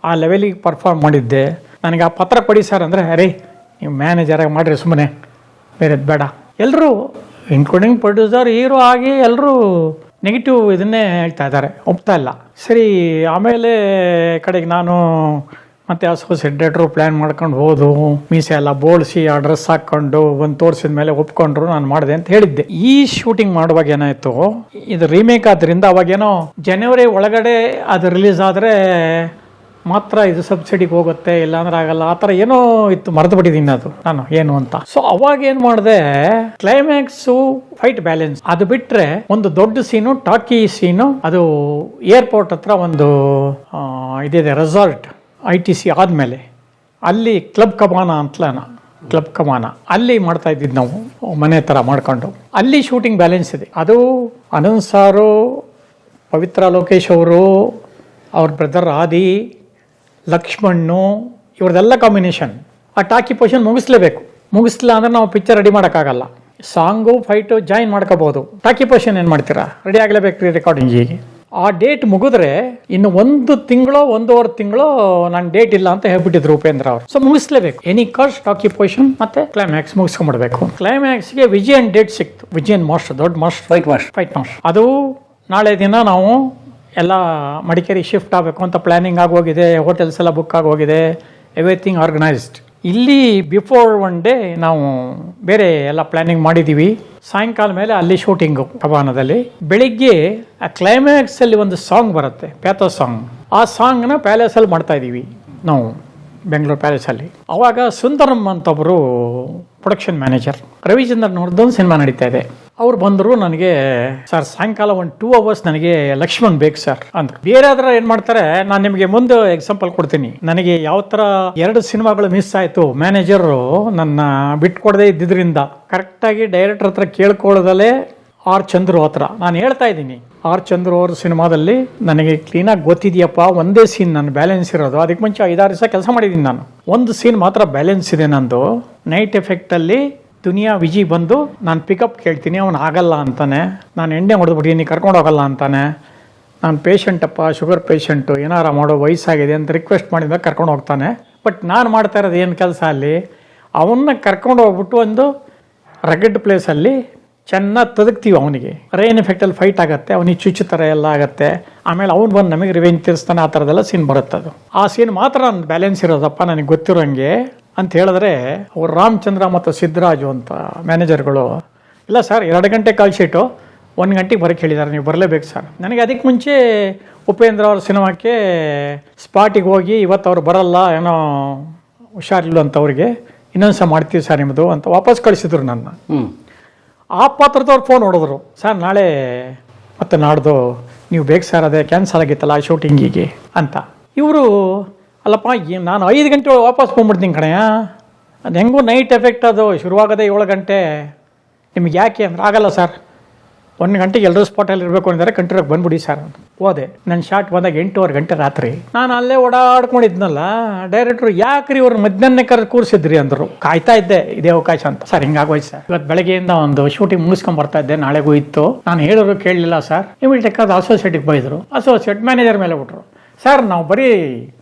ಆ ಲೆವೆಲಿಗೆ ಪರ್ಫಾರ್ಮ್ ಮಾಡಿದ್ದೆ. ನನಗೆ ಆ ಪತ್ರ ಕೊಡಿ ಸರ್ ಅಂದರೆ, ಅರೇ ನೀವು ಮ್ಯಾನೇಜರಾಗಿ ಮಾಡಿರಿ ಸುಮ್ಮನೆ, ಬೇರೆದು ಬೇಡ. ಎಲ್ಲರೂ ಇನ್ಕ್ಲೂಡಿಂಗ್ ಪ್ರೊಡ್ಯೂಸರ್, ಹೀರೋ ಆಗಿ ಎಲ್ಲರೂ ನೆಗೆಟಿವ್ ಇದನ್ನೇ ಹೇಳ್ತಾ ಇದ್ದಾರೆ, ಒಪ್ತಾ ಇಲ್ಲ. ಸರಿ, ಆಮೇಲೆ ಕಡೆಗೆ ನಾನು ಮತ್ತೆ ಅಸೋಸಿಯೇಟ್ ಡೈರೆಕ್ಟ್ರು ಪ್ಲ್ಯಾನ್ ಮಾಡ್ಕೊಂಡು ಹೋದು, ಮೀಸೆ ಎಲ್ಲ ಬೋಳಿಸಿ ಆ ಡ್ರೆಸ್ ಹಾಕ್ಕೊಂಡು ಒಂದು ತೋರಿಸಿದ ಮೇಲೆ ಒಪ್ಕೊಂಡ್ರು, ನಾನು ಮಾಡಿದೆ ಅಂತ ಹೇಳಿದ್ದೆ. ಈ ಶೂಟಿಂಗ್ ಮಾಡುವಾಗ ಏನಾಯ್ತು, ಇದು ರೀಮೇಕ್ ಆದ್ರಿಂದ ಅವಾಗೇನೋ ಜನವರಿ ಒಳಗಡೆ ಅದು ರಿಲೀಸ್ ಆದರೆ ಮಾತ್ರ ಇದು ಸಬ್ಸಿಡಿಗೆ ಹೋಗುತ್ತೆ, ಇಲ್ಲಾಂದ್ರೆ ಆಗಲ್ಲ, ಆ ಥರ ಏನೋ ಇತ್ತು, ಮರೆತು ಬಿಟ್ಟಿದ್ದೀನಿ ಅದು ನಾನು ಏನು ಅಂತ. ಸೊ ಅವಾಗ ಏನು ಮಾಡಿದೆ, ಕ್ಲೈಮ್ಯಾಕ್ಸು ಫೈಟ್ ಬ್ಯಾಲೆನ್ಸ್ ಅದು ಬಿಟ್ರೆ ಒಂದು ದೊಡ್ಡ ಸೀನು, ಟಾಕಿ ಸೀನು, ಅದು ಏರ್ಪೋರ್ಟ್ ಹತ್ರ ಒಂದು ಇದಿದೆ ರೆಸಾರ್ಟ್, ITC ಆದಮೇಲೆ ಅಲ್ಲಿ ಕ್ಲಬ್ ಕಮಾನ ಅಲ್ಲಿ ಮಾಡ್ತಾ ಇದ್ದಿದ್ದು ನಾವು, ಮನೆ ಥರ ಮಾಡ್ಕೊಂಡು. ಅಲ್ಲಿ ಶೂಟಿಂಗ್ ಬ್ಯಾಲೆನ್ಸ್ ಇದೆ. ಅದು ಅನಂತ್ ಸಾರು, ಪವಿತ್ರ ಲೋಕೇಶ್ ಅವರು, ಅವ್ರ ಬ್ರದರ್ ಆದಿ, ಲಕ್ಷ್ಮಣ್ಣು, ಇವ್ರದ್ದೆಲ್ಲ ಕಾಂಬಿನೇಷನ್. ಆ ಟಾಕಿ ಪೊಸಿಷನ್ ಮುಗಿಸ್ಲಿಲ್ಲ ಅಂದ್ರೆ ನಾವು ಪಿಕ್ಚರ್ ರೆಡಿ ಮಾಡೋಕ್ಕಾಗಲ್ಲ. ಸಾಂಗು ಫೈಟು ಜಾಯಿನ್ ಮಾಡ್ಕೋಬಹುದು, ಟಾಕಿ ಪೊಸಿಷನ್ ಏನು ಮಾಡ್ತೀರಾ, ರೆಡಿ ಆಗಲೇಬೇಕು ರೀ ರೆಕಾರ್ಡಿಂಗಿಗೆ. ಆ ಡೇಟ್ ಮುಗಿದ್ರೆ ಇನ್ನು 1 ತಿಂಗಳೋ 1.5 ತಿಂಗಳೋ ನಾನು ಡೇಟ್ ಇಲ್ಲ ಅಂತ ಹೇಳ್ಬಿಟ್ಟಿದ್ರು ಉಪೇಂದ್ರ ಅವರು. ಸೊ ಮುಗಿಸ್ಲೇಬೇಕು, ಎನಿ ಕಾಸ್ಟ್ ಟಾಕಿ ಪೊಸಿಷನ್ ಮತ್ತೆ ಕ್ಲೈಮ್ಯಾಕ್ಸ್ ಮುಗಿಸ್ಕೊಂಡ್ಬಿಡ್ಬೇಕು. ಕ್ಲೈಮ್ಯಾಕ್ಸ್ಗೆ ವಿಜಯನ್ ಡೇಟ್ ಸಿಕ್ತು. ವಿಜಯನ್ ಮಾಸ್ಟರ್, ದೊಡ್ಡ ಮಾಸ್ಟರ್, ಫೈಟ್ ಮಾಸ್ಟರ್. ಅದು ನಾಳೆ ದಿನ ನಾವು ಎಲ್ಲ ಮಡಿಕೇರಿ ಶಿಫ್ಟ್ ಆಗಬೇಕು ಅಂತ ಪ್ಲಾನಿಂಗ್ ಆಗೋಗಿದೆ, ಹೋಟೆಲ್ಸ್ ಎಲ್ಲ ಬುಕ್ ಆಗೋಗಿದೆ, ಎವ್ರಿಥಿಂಗ್ ಆರ್ಗನೈಸ್ಡ್. ಇಲ್ಲಿ ಬಿಫೋರ್ 1 ಡೇ ನಾವು ಬೇರೆ ಎಲ್ಲ ಪ್ಲಾನಿಂಗ್ ಮಾಡಿದ್ದೀವಿ. ಸಾಯಂಕಾಲ ಮೇಲೆ ಅಲ್ಲಿ ಶೂಟಿಂಗು ಕಬಾನದಲ್ಲಿ. ಬೆಳಿಗ್ಗೆ ಆ ಕ್ಲೈಮ್ಯಾಕ್ಸ್ ಅಲ್ಲಿ ಒಂದು ಸಾಂಗ್ ಬರುತ್ತೆ, ಪ್ಯಾಥೋ ಸಾಂಗ್. ಆ ಸಾಂಗ್ನ ಪ್ಯಾಲೇಸಲ್ಲಿ ಮಾಡ್ತಾ ಇದ್ದೀವಿ ನಾವು, ಬೆಂಗಳೂರು ಪ್ಯಾಲೇಸಲ್ಲಿ. ಅವಾಗ ಸುಂದರಂ ಅಂತ ಒಬ್ಬರು ಪ್ರೊಡಕ್ಷನ್ ಮ್ಯಾನೇಜರ್, ರವಿಚಂದ್ರನ್ ಅವ್ರದ್ದೊಂದು ಸಿನಿಮಾ ನಡೀತಾ ಇದೆ. ಅವ್ರು ಬಂದರು, ನನಗೆ ಸರ್ ಸಾಯಂಕಾಲ 2 hours ನನಗೆ ಲಕ್ಷ್ಮಣ್ ಬೇಕು ಸರ್ ಅಂದ್ರು. ಬೇರೆ ಆದ್ರೆ ಏನ್ ಮಾಡ್ತಾರೆ, ನಾನು ನಿಮಗೆ ಮುಂದೆ ಎಕ್ಸಾಂಪಲ್ ಕೊಡ್ತೀನಿ. ನನಗೆ ಯಾವ ತರ 2 ಸಿನಿಮಾಗಳು ಮಿಸ್ ಆಯ್ತು, ಮ್ಯಾನೇಜರು ನನ್ನ ಬಿಟ್ಕೊಡದೆ ಇದ್ದಿದ್ರಿಂದ. ಕರೆಕ್ಟಾಗಿ ಡೈರೆಕ್ಟರ್ ಹತ್ರ ಕೇಳ್ಕೊಳ್ಳೋದಲ್ಲೇ ಆರ್ ಚಂದ್ರು ಹತ್ರ ನಾನು ಹೇಳ್ತಾ ಇದ್ದೀನಿ. ಆರ್ ಚಂದ್ರು ಅವ್ರ ಸಿನಿಮಾದಲ್ಲಿ ನನಗೆ ಕ್ಲೀನಾಗಿ ಗೊತ್ತಿದೆಯಪ್ಪ, ಒಂದೇ ಸೀನ್ ನಾನು ಬ್ಯಾಲೆನ್ಸ್ ಇರೋದು. ಅದಕ್ಕೆ ಮುಂಚೆ 5-6 ದಿವಸ ಕೆಲಸ ಮಾಡಿದ್ದೀನಿ ನಾನು. ಒಂದು ಸೀನ್ ಮಾತ್ರ ಬ್ಯಾಲೆನ್ಸ್ ಇದೆ ನಂದು. ನೈಟ್ ಎಫೆಕ್ಟಲ್ಲಿ ದುನಿಯಾ ವಿಜಿ ಬಂದು ನಾನು ಪಿಕಪ್ ಕೇಳ್ತೀನಿ, ಅವನು ಆಗಲ್ಲ ಅಂತಾನೆ. ನಾನು ಎಣ್ಣೆ ಹೊಡೆದ್ಬಿಟ್ಟಿದ್ದೀನಿ, ಕರ್ಕೊಂಡು ಹೋಗಲ್ಲ ಅಂತಾನೆ. ನಾನು ಪೇಷಂಟಪ್ಪ, ಶುಗರ್ ಪೇಷಂಟು, ಏನಾರ ಮಾಡೋ ವಯಸ್ಸಾಗಿದೆ ಅಂತ ರಿಕ್ವೆಸ್ಟ್ ಮಾಡಿದಾಗ ಕರ್ಕೊಂಡು ಹೋಗ್ತಾನೆ. ಬಟ್ ನಾನು ಮಾಡ್ತಾ ಇರೋದು ಏನು ಕೆಲಸ ಅಲ್ಲಿ, ಅವನ್ನ ಕರ್ಕೊಂಡು ಹೋಗ್ಬಿಟ್ಟು ಒಂದು ರಗಡ್ ಪ್ಲೇಸಲ್ಲಿ ಚೆನ್ನಾಗಿ ತದಕ್ತೀವಿ. ಅವನಿಗೆ ರೈನ್ ಎಫೆಕ್ಟಲ್ಲಿ ಫೈಟ್ ಆಗುತ್ತೆ, ಅವನಿಗೆ ಚುಚ್ಚು ಥರ ಎಲ್ಲ ಆಗುತ್ತೆ. ಆಮೇಲೆ ಅವ್ನು ಬಂದು ನಮಗೆ ರಿವೆಂಜ್ ತೀರಿಸ್ತಾನೆ, ಆ ಥರದ್ದೆಲ್ಲ ಸೀನ್ ಬರುತ್ತೆ. ಅದು ಆ ಸೀನ್ ಮಾತ್ರ ನಾನು ಬ್ಯಾಲೆನ್ಸ್ ಇರೋದಪ್ಪ ನನಗೆ ಗೊತ್ತಿರೋಂಗೆ ಅಂತ ಹೇಳಿದ್ರೆ, ಅವ್ರು ರಾಮಚಂದ್ರ ಮತ್ತು ಸಿದ್ದರಾಜು ಅಂತ ಮ್ಯಾನೇಜರ್ಗಳು, ಇಲ್ಲ ಸರ್ 2 ಗಂಟೆ ಕಾಲ್ ಶೀಟು, 1 ಗಂಟೆಗೆ ಬರೋಕ್ಕೆ ಹೇಳಿದ್ದಾರೆ, ನೀವು ಬರಲೇಬೇಕು ಸರ್. ನನಗೆ ಅದಕ್ಕೆ ಮುಂಚೆ ಉಪೇಂದ್ರ ಅವ್ರ ಸಿನಿಮಾಕ್ಕೆ ಸ್ಪಾಟಿಗೆ ಹೋಗಿ, ಇವತ್ತು ಅವ್ರು ಬರಲ್ಲ, ಏನೋ ಹುಷಾರಿಲ್ಲ ಅಂತ, ಅವ್ರಿಗೆ ಇನ್ನೊಂದ್ಸ ಮಾಡ್ತೀವಿ ಸರ್ ನಿಮ್ಮದು ಅಂತ ವಾಪಸ್ ಕಳಿಸಿದ್ರು ನನ್ನ. ಆ ಪಾತ್ರದವ್ರು ಫೋನ್ ಹೊಡೆದ್ರು, ಸರ್ ನಾಳೆ ಮತ್ತು ನಾಡ್ದು ನೀವು ಬೇಕು ಸರ್, ಅದೇ ಕ್ಯಾನ್ಸಲ್ ಆಗಿತ್ತಲ್ಲ ಶೂಟಿಂಗಿಗೆ ಅಂತ. ಇವರು ಅಲ್ಲಪ್ಪ, ನಾನು 5 ಗಂಟೆ ಒಳಗೆ ವಾಪಸ್ ಬಂದ್ಬಿಡ್ತೀನಿ ಕಣೆಯ, ಅದು ಹೆಂಗೂ ನೈಟ್ ಎಫೆಕ್ಟ್, ಅದು ಶುರುವಾಗದೆ 7 ಗಂಟೆ, ನಿಮ್ಗೆ ಯಾಕೆ ಅಂದ್ರೆ ಆಗಲ್ಲ ಸರ್, 1 ಗಂಟೆಗೆ ಎಲ್ಲರೂ ಸ್ಪಾಟಲ್ಲಿ ಇರಬೇಕು ಅಂತಾರೆ, ಕಂಟ್ರೋಲ್ ಬಂದ್ಬಿಡಿ ಸರ್ ಅಂತ ಹೋದೆ. ನನ್ನ ಶಾರ್ಟ್ ಬಂದಾಗ 8:15 ಗಂಟೆ ರಾತ್ರಿ. ನಾನು ಅಲ್ಲೇ ಓಡಾಡ್ಕೊಂಡಿದ್ನಲ್ಲ, ಡೈರೆಕ್ಟ್ರು ಯಾಕ್ರಿ ಇವ್ರು ಮಧ್ಯಾಹ್ನ ಕೂರಿಸಿದ್ರಿ ಅಂದರು. ಕಾಯ್ತಾ ಇದ್ದೆ ಇದೇ ಅವಕಾಶ ಅಂತ. ಸರ್ ಹಿಂಗಾಗೋಯ್ತು ಸರ್, ಇವತ್ತು ಬೆಳಗ್ಗೆಯಿಂದ ಒಂದು ಶೂಟಿಂಗ್ ಮುಗಿಸ್ಕೊಂಡ್ ಬರ್ತಾ ಇದ್ದೆ, ನಾಳೆಗೂ ಇತ್ತು. ನಾನು ಹೇಳಿದ್ರು ಕೇಳಲಿಲ್ಲ ಸರ್. ಇಮಿಡಿಯೇಟ್ ಆಗಿ ಅಸೋಸಿಯೇಟಿಗೆ ಬೈದರು, ಅಸೋಸಿಯೇಟ್ ಮ್ಯಾನೇಜರ್ ಮೇಲೆ ಬಿಟ್ರು. ಸರ್ ನಾವು ಬರೀ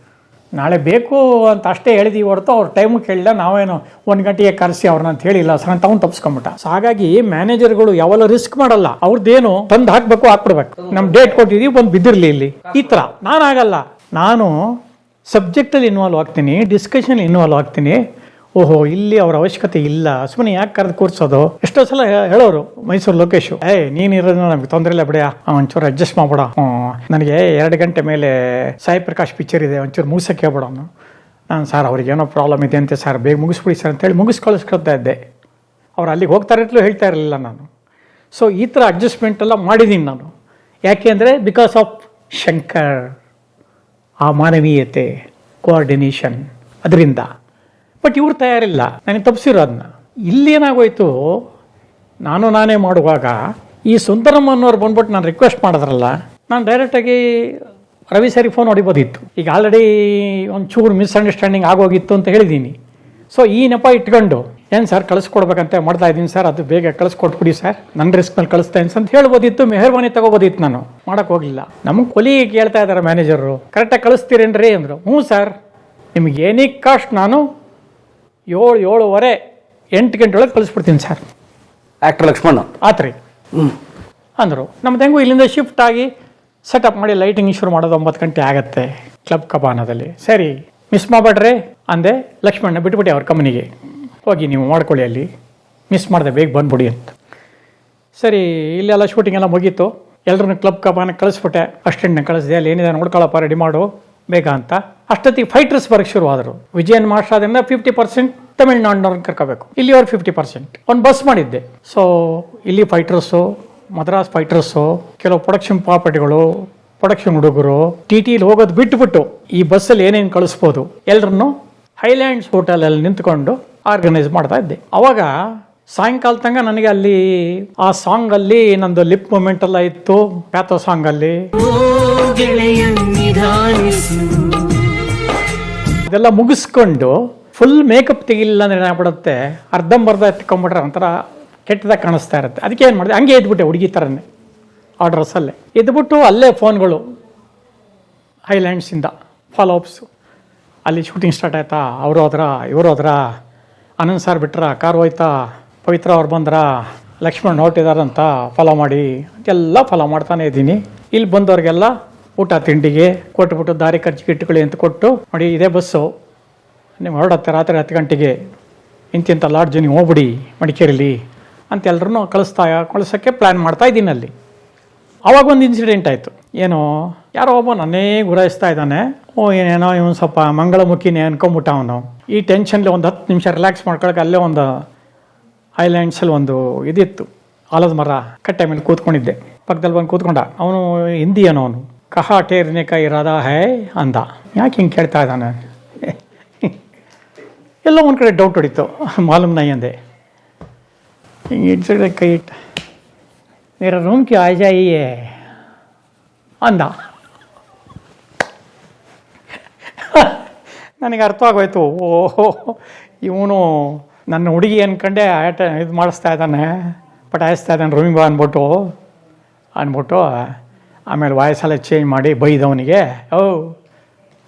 ನಾಳೆ ಬೇಕು ಅಂತ ಅಷ್ಟೇ ಹೇಳಿದೀವಿ ಹೊರತು ಅವ್ರ ಟೈಮು ಕೇಳಿಲ್ಲ, ನಾವೇನು 1 ಗಂಟೆಗೆ ಕರೆಸಿ ಅವ್ರನ್ನ ಅಂತ ಹೇಳಿಲ್ಲ ಸರ್ ಅಂತ ಅವ್ನು ತಪ್ಪಿಸ್ಕೊಂಬಿಟ್ಟ. ಹಾಗಾಗಿ ಮ್ಯಾನೇಜರ್ಗಳು ಯಾವಲ್ಲ ರಿಸ್ಕ್ ಮಾಡಲ್ಲ, ಅವ್ರದ್ದೇನು ತಂದು ಹಾಕ್ಬಿಡ್ಬೇಕು, ನಮ್ ಡೇಟ್ ಕೊಟ್ಟಿದೀವಿ ಬಂದು ಬಿದ್ದಿರ್ಲಿ ಇಲ್ಲಿ, ಈ ತರ. ನಾನಾಗಲ್ಲ, ನಾನು ಸಬ್ಜೆಕ್ಟಲ್ಲಿ ಇನ್ವಾಲ್ವ್ ಆಗ್ತೀನಿ, ಡಿಸ್ಕಷನ್ ಇನ್ವಾಲ್ವ್ ಆಗ್ತೀನಿ. ಓಹೋ ಇಲ್ಲಿ ಅವ್ರ ಅವಶ್ಯಕತೆ ಇಲ್ಲ, ಸುಮ್ಮನೆ ಯಾಕೆ ಕರೆದು ಕೂರ್ಸೋದು. ಎಷ್ಟೋ ಸಲ ಹೇಳೋರು ಮೈಸೂರು ಲೋಕೇಶು, ನೀನಿರೋದು ನಮ್ಗೆ ತೊಂದರೆ ಇಲ್ಲ ಬಿಡ, ಒಂಚೂರು ಅಡ್ಜಸ್ಟ್ ಮಾಡ್ಬಿಡ, ನನಗೆ 2 ಗಂಟೆ ಮೇಲೆ ಸಾಯಿ ಪ್ರಕಾಶ್ ಪಿಕ್ಚರ್ ಇದೆ, ಒಂಚೂರು ಮುಗಿಸಕ್ಕೆ ಹೇಳ್ಬಿಡ. ನಾನು ಸರ್ ಅವ್ರಿಗೇನೋ ಪ್ರಾಬ್ಲಮ್ ಇದೆ ಅಂತೆ ಸರ್, ಬೇಗ ಮುಗಿಸ್ಬಿಡಿ ಸರ್ ಅಂತೇಳಿ ಮುಗಿಸ್ಕೊಳ್ಸ್ಕೊಳ್ತಾ ಇದ್ದೆ. ಅವ್ರು ಅಲ್ಲಿಗೆ ಹೋಗ್ತಾ ಇರಲಿಲ್ಲ, ಹೇಳ್ತಾ ಇರಲಿಲ್ಲ ನಾನು. ಸೊ ಈ ಥರ ಅಡ್ಜಸ್ಟ್ಮೆಂಟ್ ಎಲ್ಲ ಮಾಡಿದ್ದೀನಿ ನಾನು. ಯಾಕೆ ಅಂದರೆ ಬಿಕಾಸ್ ಆಫ್ ಶಂಕರ್, ಆ ಮಾನವೀಯತೆ, ಕೋಆರ್ಡಿನೇಷನ್, ಅದರಿಂದ. ಬಟ್ ಇವ್ರು ತಯಾರಿಲ್ಲ, ನನಗೆ ತಪ್ಪಿಸಿರೋ ಅದನ್ನ. ಇಲ್ಲೇನಾಗೋಯ್ತು, ನಾನೇ ಮಾಡುವಾಗ ಈ ಸುಂದರಮ್ಮ ಅನ್ನೋರು ಬಂದ್ಬಿಟ್ಟು ನಾನು ರಿಕ್ವೆಸ್ಟ್ ಮಾಡಿದ್ರಲ್ಲ, ನಾನು ಡೈರೆಕ್ಟಾಗಿ ರವಿ ಸರಿ ಫೋನ್ ಹೊಡಿಬೋದಿತ್ತು. ಈಗ ಆಲ್ರೆಡಿ ಒಂಚೂರು ಮಿಸ್ಅಂಡರ್ಸ್ಟ್ಯಾಂಡಿಂಗ್ ಆಗೋಗಿತ್ತು ಅಂತ ಹೇಳಿದ್ದೀನಿ. ಸೊ ಈ ನೆಪ ಇಟ್ಕೊಂಡು ಏನು ಸರ್ ಕಳಿಸ್ಕೊಡ್ಬೇಕಂತ ಮಾಡ್ತಾ ಇದ್ದೀನಿ ಸರ್, ಅದು ಬೇಗ ಕಳಿಸ್ಕೊಟ್ಬಿಡಿ ಸರ್, ನನ್ನ ರಿಸ್ಕ್ ಮೇಲೆ ಕಳಿಸ್ತೇನೆ ಅಂತ ಹೇಳ್ಬೋದಿತ್ತು, ಮೆಹರ್ಬಾನಿ ತಗೋಬೋದಿತ್ತು. ನಾನು ಮಾಡೋಕ್ಕೆ ಹೋಗಲಿಲ್ಲ. ನಮಗೆ ಕೊಲಿಗೆ ಕೇಳ್ತಾ ಇದ್ದಾರೆ ಮ್ಯಾನೇಜರು, ಕರೆಕ್ಟಾಗಿ ಕಳಿಸ್ತೀರೇನ್ರಿ ಅಂದರು. ಹ್ಞೂ ಸರ್, ನಿಮ್ಗೆ ಏನಕ್ಕೆ ಕಾಸ್ಟ್ ನಾನು 7:30 8 ಗಂಟೆ ಒಳಗೆ ಕಳಿಸ್ಬಿಡ್ತೀನಿ ಸರ್. ಆಕ್ಟರ್ ಲಕ್ಷ್ಮಣ್ ಆತ್ರಿ ಅಂದರು. ನಮ್ದು ಹೆಂಗೂ ಇಲ್ಲಿಂದ ಶಿಫ್ಟ್ ಆಗಿ ಸೆಟಪ್ ಮಾಡಿ ಲೈಟಿಂಗ್ ಶುರು ಮಾಡೋದು 9 ಗಂಟೆ ಆಗುತ್ತೆ ಕ್ಲಬ್ ಕಬಾನದಲ್ಲಿ. ಸರಿ ಮಿಸ್ ಮಾಡಬೇಡ್ರಿ ಅಂದೆ. ಲಕ್ಷ್ಮಣ್ಣ ಬಿಟ್ಬಿಟ್ಟು ಅವ್ರ ಕಂಪ್ನಿಗೆ ಹೋಗಿ ನೀವು ಮಾಡ್ಕೊಳ್ಳಿ, ಅಲ್ಲಿ ಮಿಸ್ ಮಾಡಿದೆ, ಬೇಗ ಬಂದ್ಬಿಡಿ ಅಂತ. ಸರಿ, ಇಲ್ಲೆಲ್ಲ ಶೂಟಿಂಗ್ ಎಲ್ಲ ಮುಗೀತು. ಎಲ್ಲರನ್ನು ಕ್ಲಬ್ ಕಬಾನಕ್ಕೆ ಕಳಿಸ್ಬಿಟ್ಟೆ. ಅಷ್ಟೆಂಟ್ನ ಕಳಿಸಿದೆ, ಅಲ್ಲಿ ಏನಿದೆ ನೋಡ್ಕೊಳ್ಳಪ್ಪ, ರೆಡಿ ಮಾಡು ಬೇಗ ಅಂತ. ಅಷ್ಟೊತ್ತಿಗೆ ಫೈಟರ್ಸ್ ಬರೋಕ್ಕೆ ಶುರುವಾದರು. ವಿಜಯನ್ ಮಾಸ್ಟರ್ದಿಂದ 50% ತಮಿಳ್ನಾಡಿನವ್ರನ್ನ ಕರ್ಕೋಬೇಕು, ಇಲ್ಲಿ ಅವ್ರು 50%. ಒಂದು ಬಸ್ ಮಾಡಿದ್ದೆ. ಸೊ ಇಲ್ಲಿ ಫೈಟರ್ಸು, ಮದ್ರಾಸ್ ಫೈಟರ್ಸು, ಕೆಲವು ಪ್ರೊಡಕ್ಷನ್ ಪ್ರಾಪರ್ಟಿಗಳು, ಪ್ರೊಡಕ್ಷನ್ ಹುಡುಗರು ಟಿಟಿಲಿ ಹೋಗೋದು ಬಿಟ್ಬಿಟ್ಟು ಈ ಬಸ್ಸಲ್ಲಿ ಏನೇನು ಕಳಿಸ್ಬೋದು ಎಲ್ಲರನ್ನು ಹೈಲ್ಯಾಂಡ್ಸ್ ಹೋಟೆಲಲ್ಲಿ ನಿಂತ್ಕೊಂಡು ಆರ್ಗನೈಸ್ ಮಾಡ್ತಾ ಇದ್ದೆ. ಅವಾಗ ಸಾಯಂಕಾಲ ತನಕ ನನಗೆ ಅಲ್ಲಿ ಆ ಸಾಂಗಲ್ಲಿ ನಂದು ಲಿಪ್ ಮೂಮೆಂಟ್ ಎಲ್ಲ ಇತ್ತು. ಪ್ಯಾಥೋ ಸಾಂಗಲ್ಲಿ ಇದೆಲ್ಲ ಮುಗಿಸ್ಕೊಂಡು ಫುಲ್ ಮೇಕಪ್ ತೆಗಿಲಿಲ್ಲ ಅಂದರೆ ಏನಾಗ್ಬಿಡುತ್ತೆ, ಅರ್ಧಂಬರ್ಧ ಎತ್ಕೊಂಡ್ಬಿಟ್ರೆ ಒಂಥರ ಕೆಟ್ಟದಾಗ ಕಾಣಿಸ್ತಾ ಇರುತ್ತೆ. ಅದಕ್ಕೆ ಏನು ಮಾಡಿದೆ, ಹಂಗೆ ಎದ್ಬಿಟ್ಟೆ ಹುಡುಗಿ ಥರನೇ ಆ ಡ್ರೆಸ್ಸಲ್ಲೇ ಎದ್ಬಿಟ್ಟು ಅಲ್ಲೇ ಫೋನ್ಗಳು ಹೈಲ್ಯಾಂಡ್ಸಿಂದ ಫಾಲೋ ಅಪ್ಸು. ಅಲ್ಲಿ ಶೂಟಿಂಗ್ ಸ್ಟಾರ್ಟ್ ಆಯ್ತಾ, ಅವರು ಹೋದ್ರ, ಇವರು ಹೋದ್ರ, ಆನಂದ್ ಸರ್ ಬಿಟ್ರ, ಕಾರ್ ಹೋಯ್ತಾ, ಪವಿತ್ರ ಅವ್ರು ಬಂದ್ರ, ಲಕ್ಷ್ಮಣ್ ಹೊರಟಿದಾರಂತ ಫಾಲೋ ಮಾಡಿ ಎಲ್ಲ ಫಾಲೋ ಮಾಡ್ತಾನೆ ಇದ್ದೀನಿ. ಇಲ್ಲಿ ಬಂದವ್ರಿಗೆಲ್ಲ ಊಟ ತಿಂಡಿಗೆ ಕೊಟ್ಬಿಟ್ಟು ದಾರಿ ಖರ್ಚು ಗಿಟ್ಟುಗಳು ಅಂತ ಕೊಟ್ಟು, ನೋಡಿ ಇದೇ ಬಸ್ಸು, ನೀವು ಹೊರಡತ್ತೆ ರಾತ್ರಿ 10 ಗಂಟೆಗೆ, ಇಂತಿಂಥ ಲಾಡ್ಜ್ ನೀವು ಹೋಗ್ಬಿಡಿ ಮಡಿಕೇರಿಲಿ ಅಂತ ಎಲ್ಲರೂ ಕಳಿಸೋಕ್ಕೆ ಪ್ಲ್ಯಾನ್ ಮಾಡ್ತಾ ಇದ್ದೀನಿ ಅಲ್ಲಿ. ಆವಾಗ ಒಂದು ಇನ್ಸಿಡೆಂಟ್ ಆಯಿತು. ಏನೋ ಯಾರೋ ಒಬ್ಬ ನನ್ನೇ ಗುರಾಯಿಸ್ತಾ ಇದ್ದಾನೆ. ಏನೇನೋ ಇವನು ಸ್ವಲ್ಪ ಮಂಗಳಮುಖಿನೇ ಅನ್ಕೊಂಬಿಟ್ಟ ಅವನು. ಈ ಟೆನ್ಷನ್ಲಿ ಒಂದು 10 ನಿಮಿಷ ರಿಲ್ಯಾಕ್ಸ್ ಮಾಡ್ಕೊಳಕ್ಕೆ ಅಲ್ಲೇ ಒಂದು ಹೈಲ್ಯಾಂಡ್ಸಲ್ಲಿ ಒಂದು ಇದಿತ್ತು, ಆಲದ ಮರ, ಕಟ್ಟೆ ಮೇಲೆ ಕೂತ್ಕೊಂಡಿದ್ದೆ. ಪಕ್ಕದಲ್ಲಿ ಬಂದು ಕೂತ್ಕೊಂಡ. ಅವನು ಹಿಂದಿ ಏನೋ, ಅವನು ಕಹಾ ಟೇರ್ನೆ ಕೈ ರಾಧಾ ಹೈ ಅಂದ. ಯಾಕೆ ಹಿಂಗೆ ಕೇಳ್ತಾ ಇದ್ದಾನೆ, ಎಲ್ಲೋ ಒಂದು ಕಡೆ ಡೌಟ್ ಹೊಡಿತು. ಮಾಲೂಮ್ ನೈ ಅಂದೆ. ಹಿಂಗೆ ಇಡ್ಸಿದ್ರೆ ಕೈ ಇಟ್ಟು, ಮೇರಾ ರೂಮ್ ಕ್ಯೂ ಆ ಜಾಯಿಯೇ ಅಂದ. ನನಗೆ ಅರ್ಥ ಆಗೋಯ್ತು, ಓಹೋ ಇವನು ನನ್ನ ಹುಡುಗಿ ಅಂದ್ಕೊಂಡೆ ಇದು ಮಾಡಿಸ್ತಾ ಇದ್ದಾನೆ, ಪಟಾಯಿಸ್ತಾ ಇದ್ದಾನೆ ರೂಮಿಗೆ ಬಾ ಅಂದ್ಬಿಟ್ಟು ಆಮೇಲೆ ವಾಯ್ಸೆಲ್ಲ ಚೇಂಜ್ ಮಾಡಿ ಬೈದವನಿಗೆ,